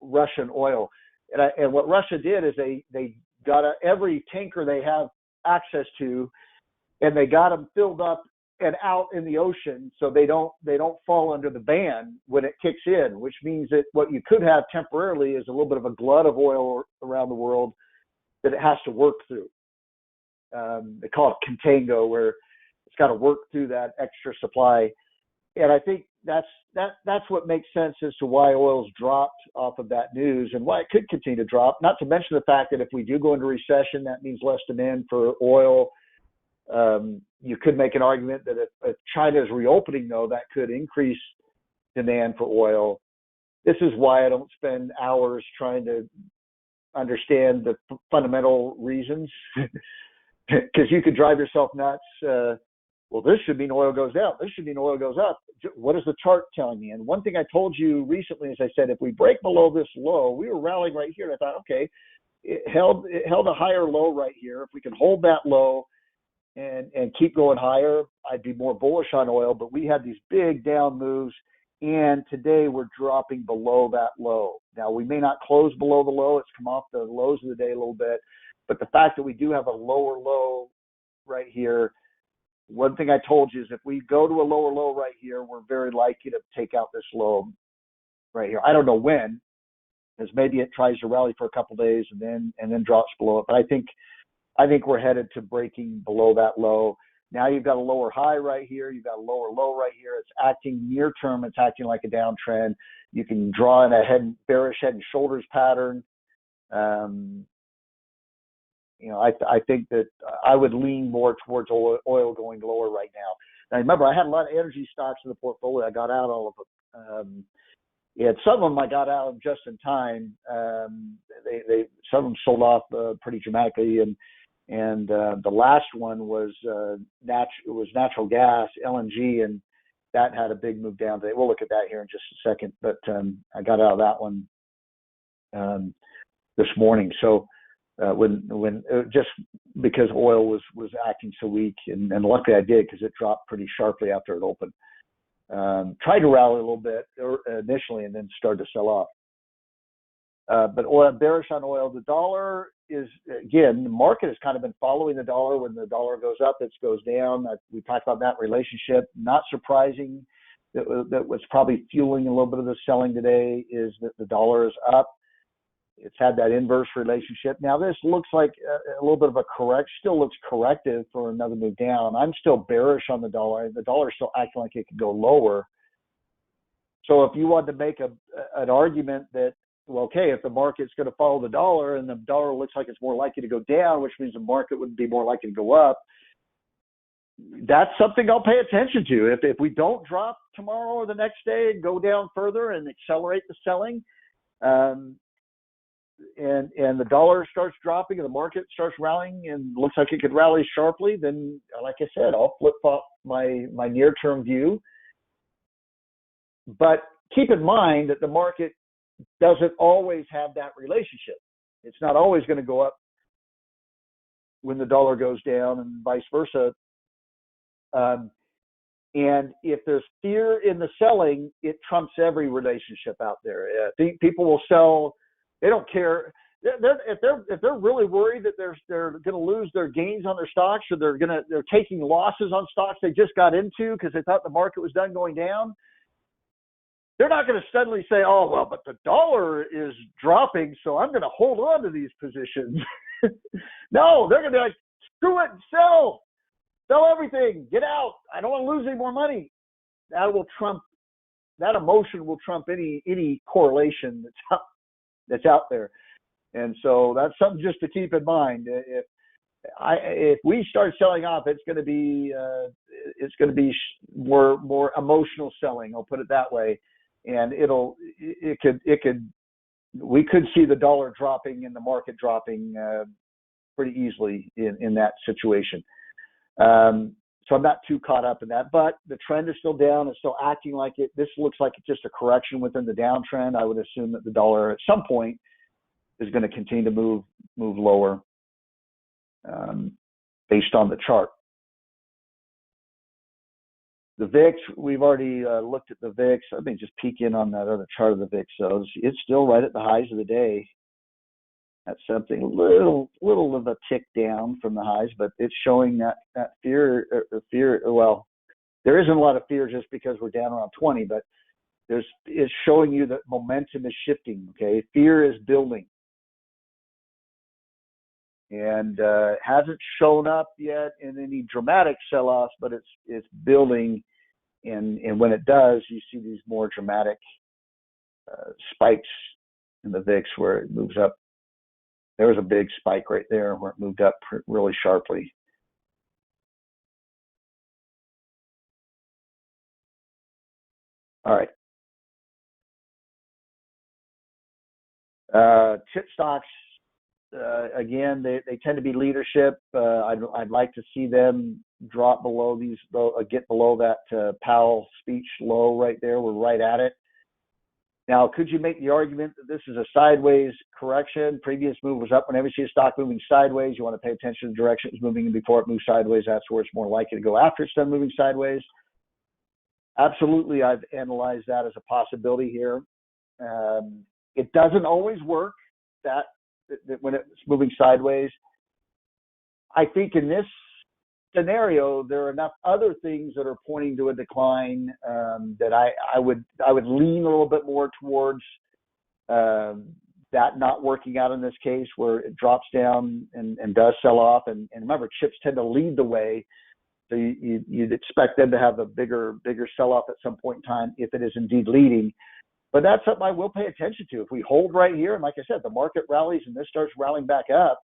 Russian oil, and what Russia did is they got every tanker they have access to, and they got them filled up and out in the ocean, so they don't fall under the ban when it kicks in. Which means that what you could have temporarily is a little bit of a glut of oil around the world that it has to work through. They call it contango, where it's got to work through that extra supply. And I think that's what makes sense as to why oil's dropped off of that news and why it could continue to drop. Not to mention the fact that if we do go into recession, that means less demand for oil. You could make an argument that if China is reopening, though, that could increase demand for oil. This is why I don't spend hours trying to understand the fundamental reasons, because you could drive yourself nuts. Well, this should mean oil goes down. This should mean oil goes up. What is the chart telling me? And one thing I told you recently is I said, if we break below this low, we were rallying right here. And I thought, okay, it held a higher low right here. If we can hold that low and keep going higher, I'd be more bullish on oil. But we had these big down moves, and today we're dropping below that low. Now, we may not close below the low. It's come off the lows of the day a little bit. But the fact that we do have a lower low right here, one thing I told you is if we go to a lower low right here, we're very likely to take out this low right here. I don't know when, because maybe it tries to rally for a couple of days and then drops below it. But I think we're headed to breaking below that low. Now you've got a lower high right here. You've got a lower low right here. It's acting near term. It's acting like a downtrend. You can draw in a bearish head and shoulders pattern. I think that I would lean more towards oil going lower right now. Now, remember, I had a lot of energy stocks in the portfolio. I got out all of them. Some of them I got out just in time. Some of them sold off pretty dramatically, and the last one was natural gas, LNG, and that had a big move down today. We'll look at that here in just a second, but I got out of that one this morning. So. When just because oil was acting so weak, and luckily I did, because it dropped pretty sharply after it opened. Tried to rally a little bit initially and then started to sell off. But oil, bearish on oil. The dollar is, again, the market has kind of been following the dollar. When the dollar goes up, it goes down. We talked about that relationship. Not surprising. That was probably fueling a little bit of the selling today is that the dollar is up. It's had that inverse relationship. Now this looks like a little bit of a still looks corrective for another move down. I'm still bearish on the dollar. The dollar is still acting like it could go lower. So if you wanted to make an argument that, well, okay, if the market's going to follow the dollar and the dollar looks like it's more likely to go down, which means the market would be more likely to go up, that's something I'll pay attention to. If we don't drop tomorrow or the next day and go down further and accelerate the selling, and the dollar starts dropping and the market starts rallying and looks like it could rally sharply, then, like I said, I'll flip-flop my near-term view. But keep in mind that the market doesn't always have that relationship. It's not always going to go up when the dollar goes down and vice versa. And if there's fear in the selling, it trumps every relationship out there. I think people will sell. They don't care if they're really worried that they're going to lose their gains on their stocks, or they're taking losses on stocks they just got into because they thought the market was done going down. They're not going to suddenly say, "Oh well, but the dollar is dropping, so I'm going to hold on to these positions." No, they're going to be like, "Screw it, sell everything, get out. I don't want to lose any more money." That emotion will trump any correlation that's out there. And so that's something just to keep in mind. if we start selling off, it's going to be more emotional selling. I'll put it that way, and we could see the dollar dropping and the market dropping pretty easily in that situation. So I'm not too caught up in that, but the trend is still down. It's still acting like it. This looks like it's just a correction within the downtrend. I would assume that the dollar at some point is going to continue to move lower based on the chart. The VIX, we've already looked at the VIX. Let me just peek in on that other chart of the VIX. So it's still right at the highs of the day. That's something a little of a tick down from the highs, but it's showing that fear. Well, there isn't a lot of fear just because we're down around 20, but it's showing you that momentum is shifting. Okay, fear is building, and hasn't shown up yet in any dramatic sell-offs, but it's building, and when it does, you see these more dramatic spikes in the VIX where it moves up. There was a big spike right there where it moved up really sharply. All right. Chip stocks, again, they tend to be leadership. I'd like to see them drop below get below that Powell speech low right there. We're right at it. Now, could you make the argument that this is a sideways correction? Previous move was up. Whenever you see a stock moving sideways, you want to pay attention to the direction it's moving in before it moves sideways. That's where it's more likely to go after it's done moving sideways. Absolutely, I've analyzed that as a possibility here. It doesn't always work that when it's moving sideways. I think in this scenario, there are enough other things that are pointing to a decline that I would lean a little bit more towards that not working out in this case, where it drops down and does sell off. And remember, chips tend to lead the way, so you'd expect them to have a bigger sell off at some point in time if it is indeed leading. But that's something I will pay attention to. If we hold right here, and like I said, the market rallies and this starts rallying back up,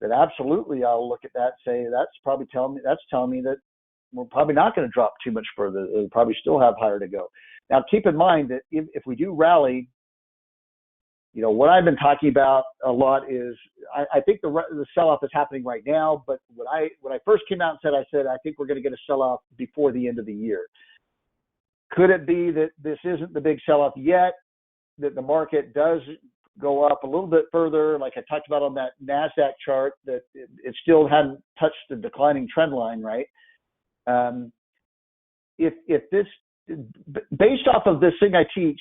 then absolutely I'll look at that and say that's telling me that we're probably not going to drop too much further. It'll probably still have higher to go. Now, keep in mind that if we do rally, what I've been talking about a lot is I think the sell-off is happening right now. But when I first came out and said I think we're going to get a sell-off before the end of the year. Could it be that this isn't the big sell-off yet, that the market does go up a little bit further, like I talked about on that NASDAQ chart, that it still hadn't touched the declining trend line, right? If this, based off of this thing I teach,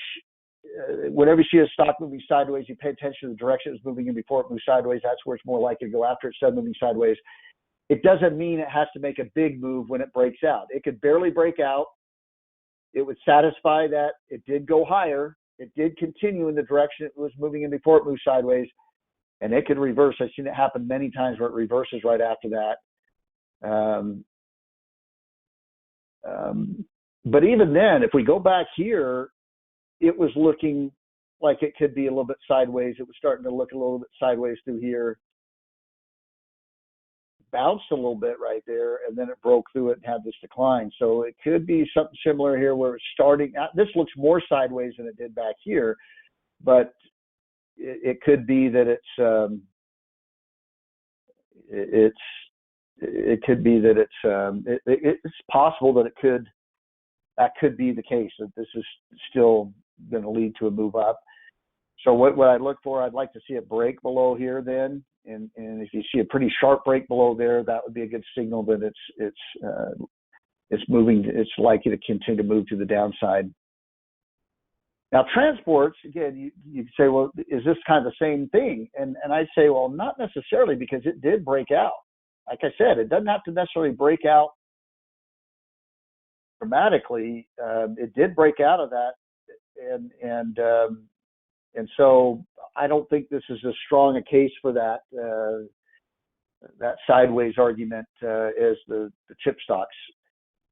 whenever you see a stock moving sideways, you pay attention to the direction it's moving in before it moves sideways. That's where it's more likely to go after it's done moving sideways. It doesn't mean it has to make a big move when it breaks out. It could barely break out. It would satisfy that it did go higher. It did continue in the direction it was moving in before it moved sideways, and it could reverse. I've seen it happen many times where it reverses right after that. But even then, if we go back here, it was looking like it could be a little bit sideways. It was starting to look a little bit sideways through here. Bounced a little bit right there, and then it broke through it and had this decline. So it could be something similar here where it's starting. This looks more sideways than it did back here, but it could be that it's possible that that could be the case, that this is still going to lead to a move up. So what I look for, I'd like to see it break below here then, and if you see a pretty sharp break below there, that would be a good signal that it's moving. It's likely to continue to move to the downside. Now, transports, again, you say, well, is this kind of the same thing? And I'd say, well, not necessarily, because it did break out. Like I said, it doesn't have to necessarily break out dramatically. It did break out of that, and so I don't think this is as strong a case for that sideways argument as the chip stocks.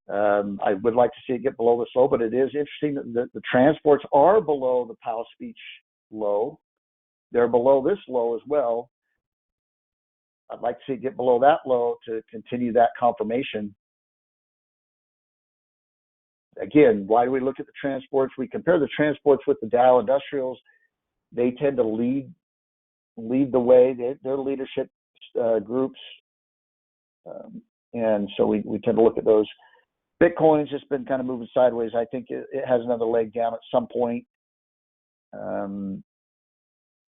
I would like to see it get below this low, but it is interesting that the transports are below the Powell speech low. They're below this low as well. I'd like to see it get below that low to continue that confirmation. Again, why do we look at the transports? We compare the transports with the Dow Industrials. They tend to lead the way. Their leadership groups, and so we tend to look at those. Bitcoin's just been kind of moving sideways. I think it has another leg down at some point.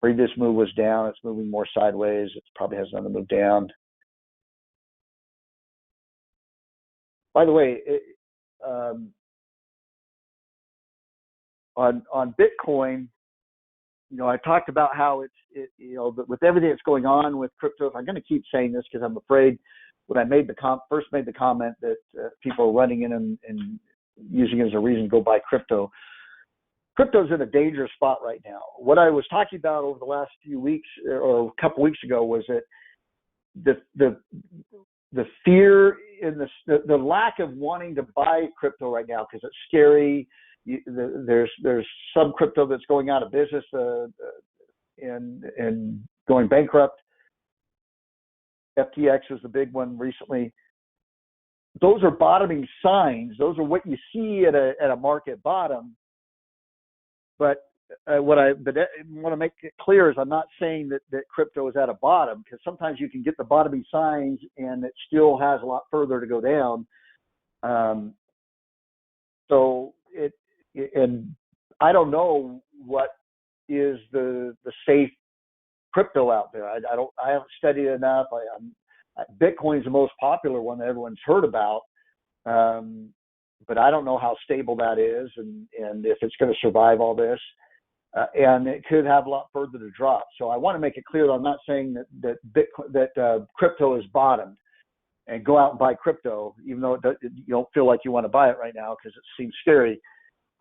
Previous move was down. It's moving more sideways. It probably has another move down. By the way, on Bitcoin, I talked about how with everything that's going on with crypto. I'm going to keep saying this because I'm afraid when I first made the comment that people are running in and using it as a reason to go buy crypto. Crypto's in a dangerous spot right now. What I was talking about over the last few weeks or a couple weeks ago was that the fear in the lack of wanting to buy crypto right now because it's scary. There's some crypto that's going out of business and going bankrupt. FTX was the big one recently. Those are bottoming signs. Those are what you see at a market bottom. But what I want to make it clear is I'm not saying that crypto is at a bottom, because sometimes you can get the bottoming signs and it still has a lot further to go down. And I don't know what is the safe crypto out there. I haven't studied it enough. Bitcoin is the most popular one that everyone's heard about. But I don't know how stable that is and if it's going to survive all this. And it could have a lot further to drop. So I want to make it clear that I'm not saying that crypto is bottomed and go out and buy crypto, even though you don't feel like you want to buy it right now because it seems scary.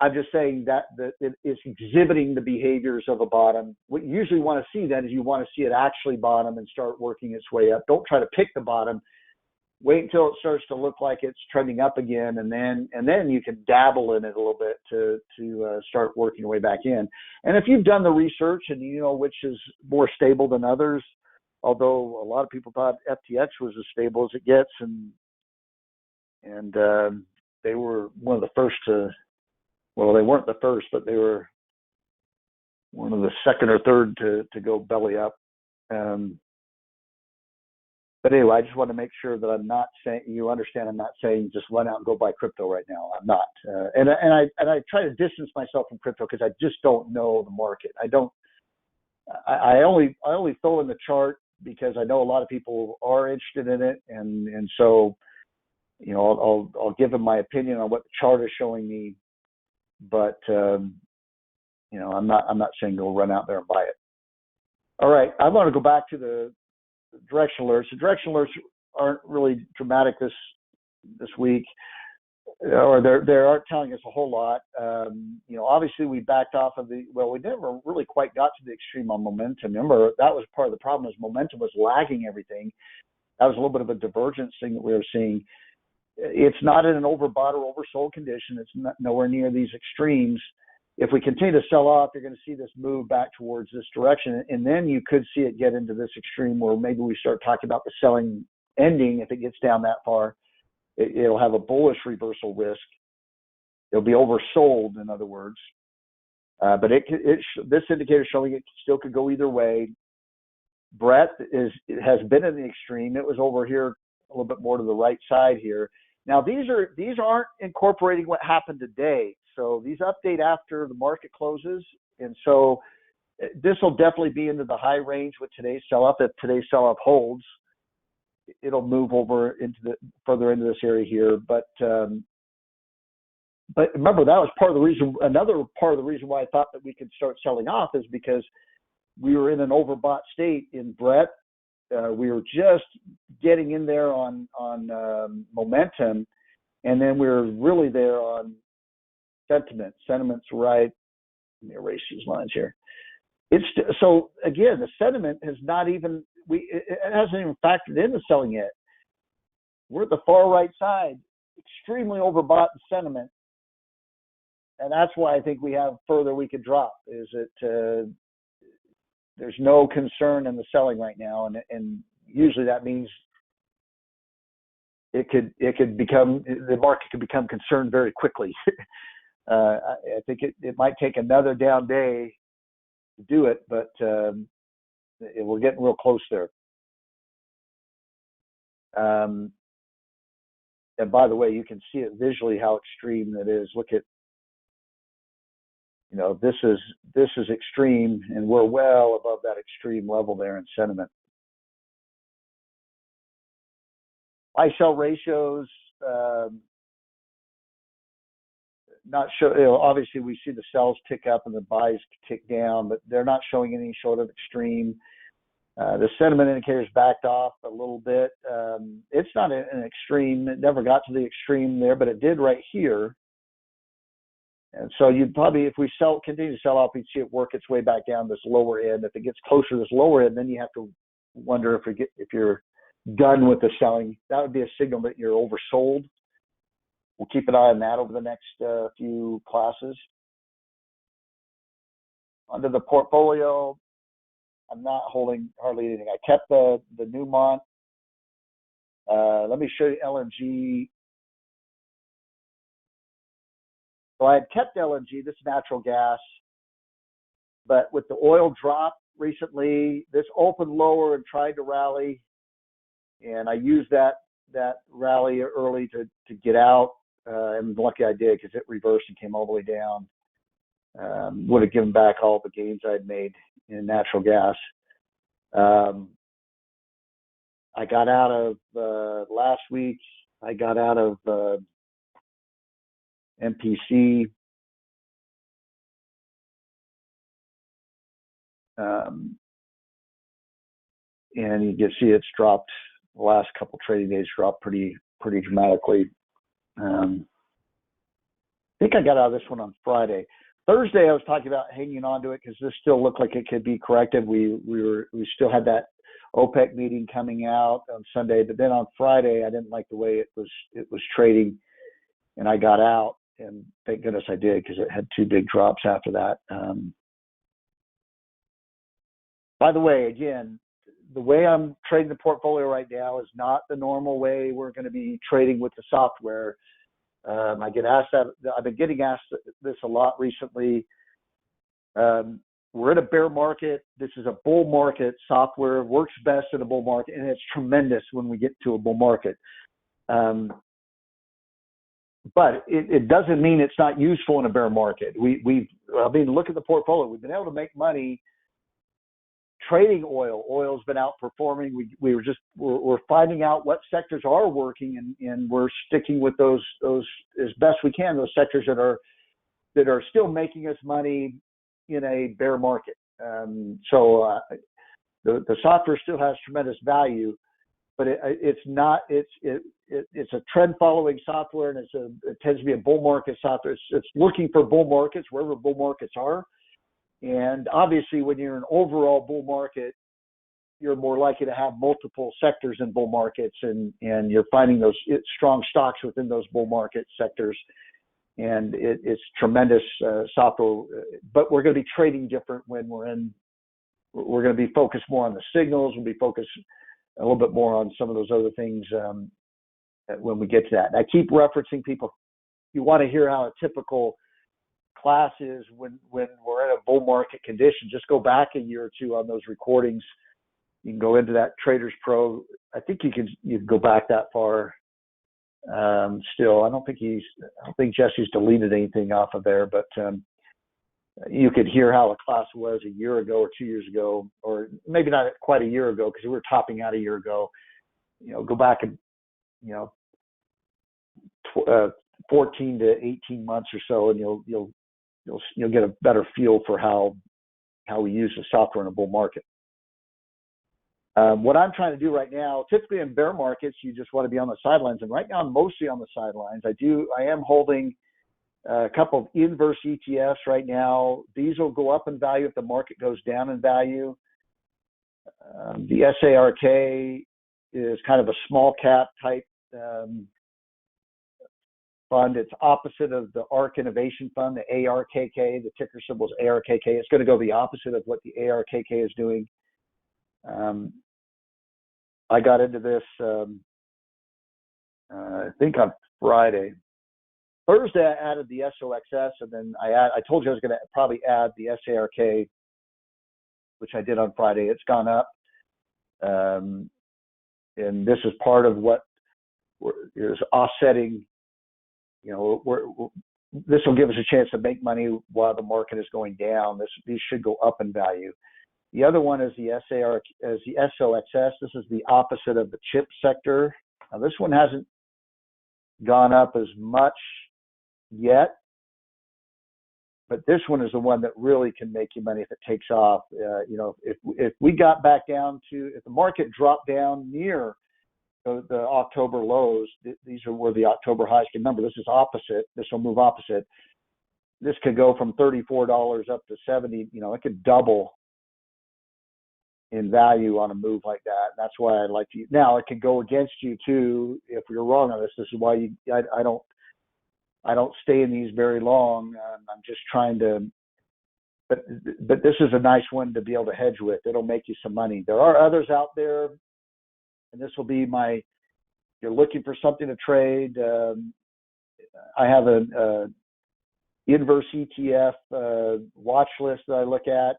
I'm just saying that it is exhibiting the behaviors of a bottom. What you usually want to see then is you want to see it actually bottom and start working its way up. Don't try to pick the bottom. Wait until it starts to look like it's trending up again, and then you can dabble in it a little bit to start working your way back in. And if you've done the research and you know which is more stable than others, although a lot of people thought FTX was as stable as it gets, and they were one of the first to. Well, they weren't the first, but they were one of the second or third to go belly up. But anyway, I just want to make sure that I'm not saying, you understand, I'm not saying just run out and go buy crypto right now. I'm not. And I try to distance myself from crypto because I just don't know the market. I only throw in the chart because I know a lot of people are interested in it, and so I'll give them my opinion on what the chart is showing me. But I'm not saying go run out there and buy it. All right, I want to go back to the direction alerts. The direction alerts aren't really dramatic this week, or they aren't telling us a whole lot. Obviously we backed off of we never really quite got to the extreme on momentum. Remember, that was part of the problem, is momentum was lagging everything. That was a little bit of a divergence thing that we were seeing. It's not in an overbought or oversold condition. It's nowhere near these extremes. If we continue to sell off, you're going to see this move back towards this direction. And then you could see it get into this extreme where maybe we start talking about the selling ending. If it gets down that far, it'll have a bullish reversal risk. It'll be oversold, in other words. But this indicator showing it still could go either way. Breadth has been in the extreme. It was over here a little bit more to the right side here. Now these aren't incorporating what happened today. So these update after the market closes, and so this will definitely be into the high range with today's sell-off. If today's sell-off holds, it'll move over further into this area here. But remember, that was part of the reason. Another part of the reason why I thought that we could start selling off is because we were in an overbought state in breadth. We were just getting in there on momentum, and then we were really there on sentiment. Sentiment's right. Let me erase these lines here. So again, the sentiment has not even it hasn't even factored into selling yet. We're at the far right side, extremely overbought in sentiment, and that's why I think we have further we could drop. Is it there's no concern in the selling right now, and usually that means the market could become concerned very quickly. I think it might take another down day to do it, but we're getting real close there. And by the way, you can see it visually how extreme that is. Look at, this is extreme, and we're well above that extreme level there in sentiment. Buy-sell ratios, not sure. Obviously, we see the sells tick up and the buys tick down, but they're not showing any sort of extreme. The sentiment indicators backed off a little bit. It's not an extreme. It never got to the extreme there, but it did right here. And so you'd probably, if we continue to sell off, you'd see it work its way back down this lower end. If it gets closer to this lower end, then you have to wonder if you're done with the selling. That would be a signal that you're oversold. We'll keep an eye on that over the next few classes. Under the portfolio, I'm not holding hardly anything. I kept the Newmont. Let me show you LNG. So I had kept LNG, this natural gas, but with the oil drop recently, this opened lower and tried to rally, and I used that rally early to get out. And lucky I did, because it reversed and came all the way down. Would have given back all the gains I'd made in natural gas. I got out of last week. I got out of MPC. And you can see it's dropped. The last couple trading days dropped pretty dramatically. I think I got out of this one on Friday. Thursday, I was talking about hanging on to it because this still looked like it could be corrected. We still had that OPEC meeting coming out on Sunday, but then on Friday, I didn't like the way it was trading, and I got out. And thank goodness I did, because it had two big drops after that. By the way, again, the way I'm trading the portfolio right now is not the normal way we're going to be trading with the software. I get asked that. I've been getting asked this a lot recently. We're in a bear market. This is a bull market. Software works best in a bull market, and it's tremendous when we get to a bull market. But it doesn't mean it's not useful in a bear market. Look at the portfolio. We've been able to make money trading oil. Oil's been outperforming. We're finding out what sectors are working, and we're sticking with those as best we can. Those sectors that are still making us money in a bear market. So the software still has tremendous value, but it's a trend following software, and it tends to be a bull market software. It's looking for bull markets wherever bull markets are. And obviously, when you're in an overall bull market, you're more likely to have multiple sectors in bull markets, and you're finding those strong stocks within those bull market sectors. And it's tremendous software. But we're going to be trading different when we're going to be focused more on the signals. We'll be focused a little bit more on some of those other things when we get to that. And I keep referencing people. You want to hear how a typical class is when we're in a bull market condition. Just go back a year or two on those recordings. You can go into that TradersPro. I think you can go back that far. Still, I don't think Jesse's deleted anything off of there, but you could hear how a class was a year ago or 2 years ago, or maybe not quite a year ago, because we were topping out a year ago. Go back and 14 to 18 months or so, and you'll get a better feel for how we use the software in a bull market. What I'm trying to do right now, typically in bear markets, you just want to be on the sidelines, and right now I'm mostly on the sidelines. I am holding a couple of inverse ETFs right now. These will go up in value if the market goes down in value. The SARK is kind of a small cap type fund. It's opposite of the ARK Innovation Fund, the ARKK. The ticker symbol is ARKK. It's going to go the opposite of what the ARKK is doing. I got into this, I think on Friday. Thursday, I added the SOXS, and then I told you I was going to probably add the SARK, which I did on Friday. It's gone up. And this is part of what is offsetting. You know, this will give us a chance to make money while the market is going down. These should go up in value. The other one is the SOXS. This is the opposite of the chip sector. Now, this one hasn't gone up as much yet, but this one is the one that really can make you money if it takes off. You know, if we got back down to, if the market dropped down near the October lows, these are where the October highs can. Remember, this is opposite. This will move opposite. This could go from $34 up to 70. You know, it could double in value on a move like that. That's why I like to. Now it can go against you too if you're wrong on this. This is why I don't stay in these very long. I'm just trying to. But this is a nice one to be able to hedge with. It'll make you some money. There are others out there, and this will be my. If you're looking for something to trade, I have a inverse ETF watch list that I look at.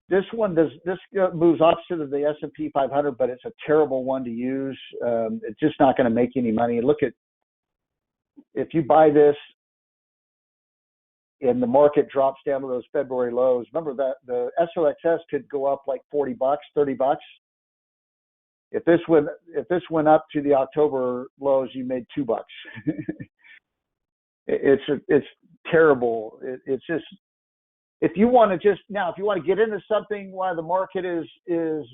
This one moves opposite of the S&P 500, but it's a terrible one to use. It's just not going to make any money. Look at, if you buy this and the market drops down to those February lows, remember that the SOXS could go up like $40, $30. If this went up to the October lows, you made $2. It's terrible. It's just, if you want to get into something while the market is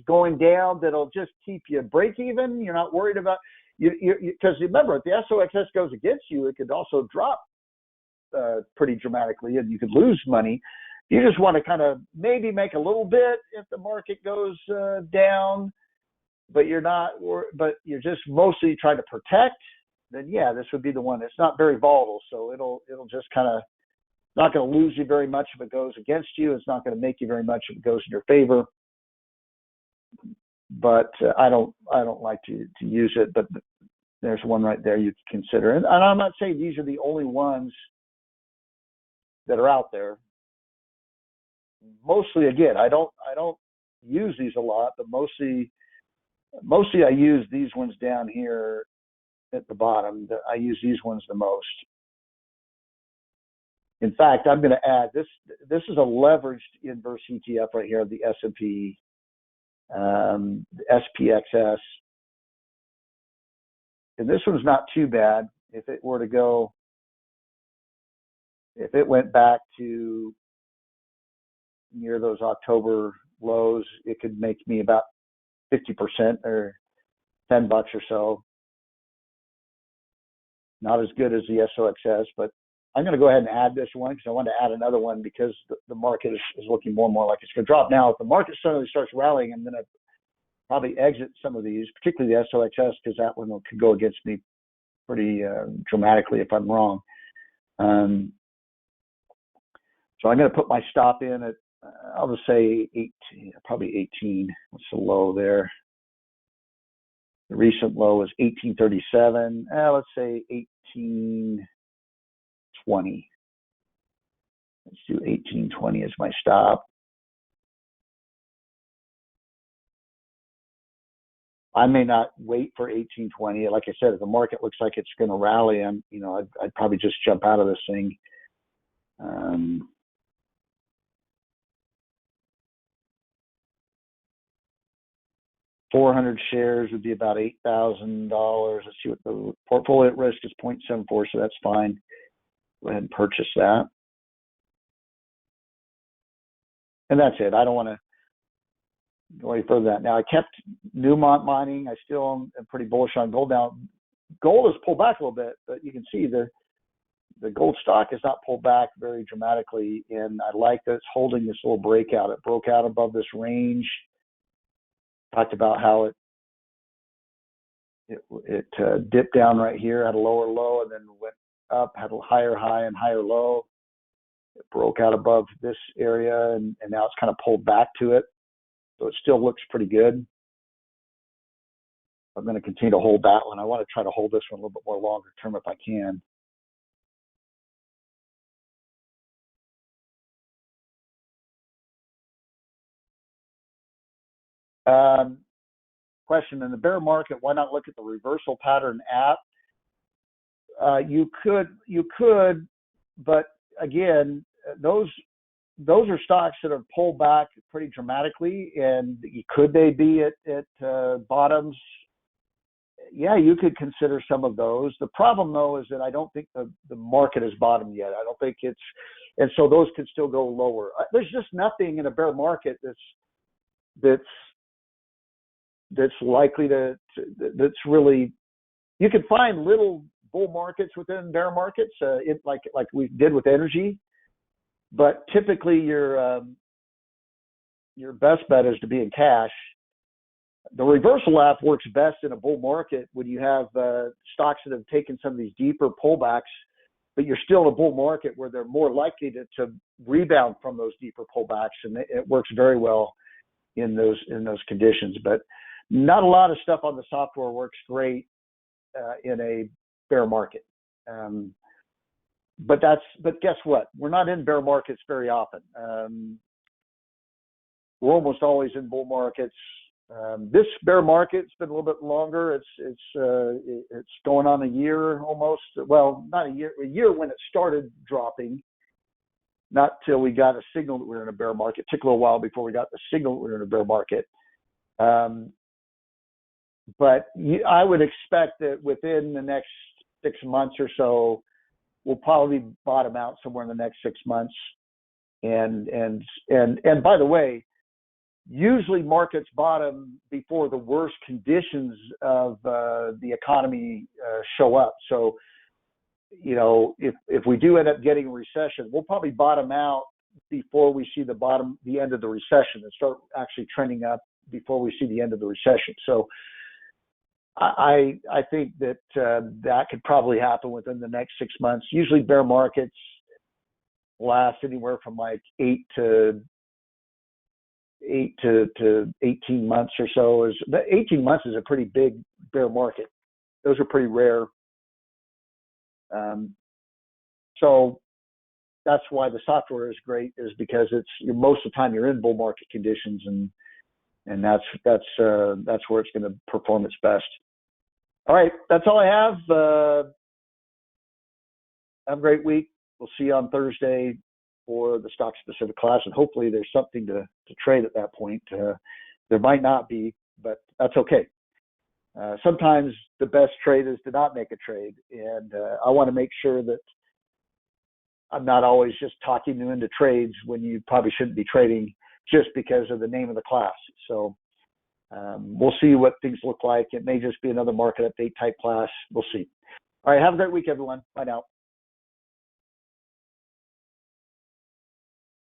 going down, that'll just keep you break even. You're not worried about because remember, if the SOXS goes against you, it could also drop pretty dramatically, and you could lose money. You just want to kind of maybe make a little bit if the market goes down, but you're just mostly trying to protect. Then yeah, this would be the one. It's not very volatile, so it'll just kind of. Not going to lose you very much if it goes against you. It's not going to make you very much if it goes in your favor. But I don't like to use it. But there's one right there you can consider. And I'm not saying these are the only ones that are out there. Mostly, again, I don't use these a lot, but mostly I use these ones down here at the bottom. I use these ones the most. In fact, I'm going to add this. This is a leveraged inverse ETF right here, the S&P, SPXS. And this one's not too bad. If it went back to near those October lows, it could make me about 50% or $10 or so. Not as good as the SOXS, but I'm going to go ahead and add this one because I want to add another one because the market is looking more and more like it's going to drop. Now, if the market suddenly starts rallying, I'm going to probably exit some of these, particularly the SOXS, because that one could go against me pretty dramatically if I'm wrong. So I'm going to put my stop in at, I'll just say 18, probably 18. What's the low there? The recent low is 1837. Let's say 1820. Let's do 1820 as my stop. I may not wait for 1820. Like I said, if the market looks like it's going to rally, I'd probably just jump out of this thing. 400 shares would be about $8,000. Let's see what the portfolio at risk is 0.74, so that's fine. Go ahead and purchase that. And that's it. I don't want to go any further than that. Now, I kept Newmont mining. I still am pretty bullish on gold. Now, gold has pulled back a little bit, but you can see the gold stock has not pulled back very dramatically, and I like that it's holding this little breakout. It broke out above this range. Talked about how it dipped down right here, had a lower low, and then went up, had a higher high and higher low. It broke out above this area, and now it's kind of pulled back to it. So it still looks pretty good. I'm going to continue to hold that one. I want to try to hold this one a little bit more longer term if I can. Question: in the bear market, why not look at the reversal pattern app? You could, but again, those are stocks that have pulled back pretty dramatically, and could they be at bottoms? Yeah, you could consider some of those. The problem, though, is that I don't think the market has bottomed yet. I don't think it's, and so those could still go lower. There's just nothing in a bear market that's likely that's really. You can find little bull markets within bear markets, like we did with energy, but typically your best bet is to be in cash. The reversal app works best in a bull market when you have stocks that have taken some of these deeper pullbacks, but you're still in a bull market where they're more likely to rebound from those deeper pullbacks, and it works very well in those conditions. But not a lot of stuff on the software works great in a bear market. But guess what? We're not in bear markets very often. We're almost always in bull markets. This bear market's been a little bit longer. It's going on a year almost. Well, not a year. A year when it started dropping. Not till we got a signal that we were in a bear market. It took a little while before we got the signal that we were in a bear market. But I would expect that within the next 6 months or so, we'll probably bottom out somewhere in the next 6 months. And by the way, usually markets bottom before the worst conditions of the economy show up. So, if we do end up getting a recession, we'll probably bottom out before we see the end of the recession, and start actually trending up before we see the end of the recession. So I think that that could probably happen within the next 6 months. Usually bear markets last anywhere from like 8 to 18 months or so. 18 months is a pretty big bear market. Those are pretty rare. So that's why the software is great, is because most of the time you're in bull market conditions, and that's where it's going to perform its best. All right, that's all I have. Have a great week. We'll see you on Thursday for the stock specific class, and hopefully there's something to trade at that point. There might not be, but that's okay. Sometimes the best trade is to not make a trade, and I want to make sure that I'm not always just talking you into trades when you probably shouldn't be trading just because of the name of the class. So we'll see what things look like. It may just be another market update type class. We'll see. All right, have a great week, everyone. Bye now.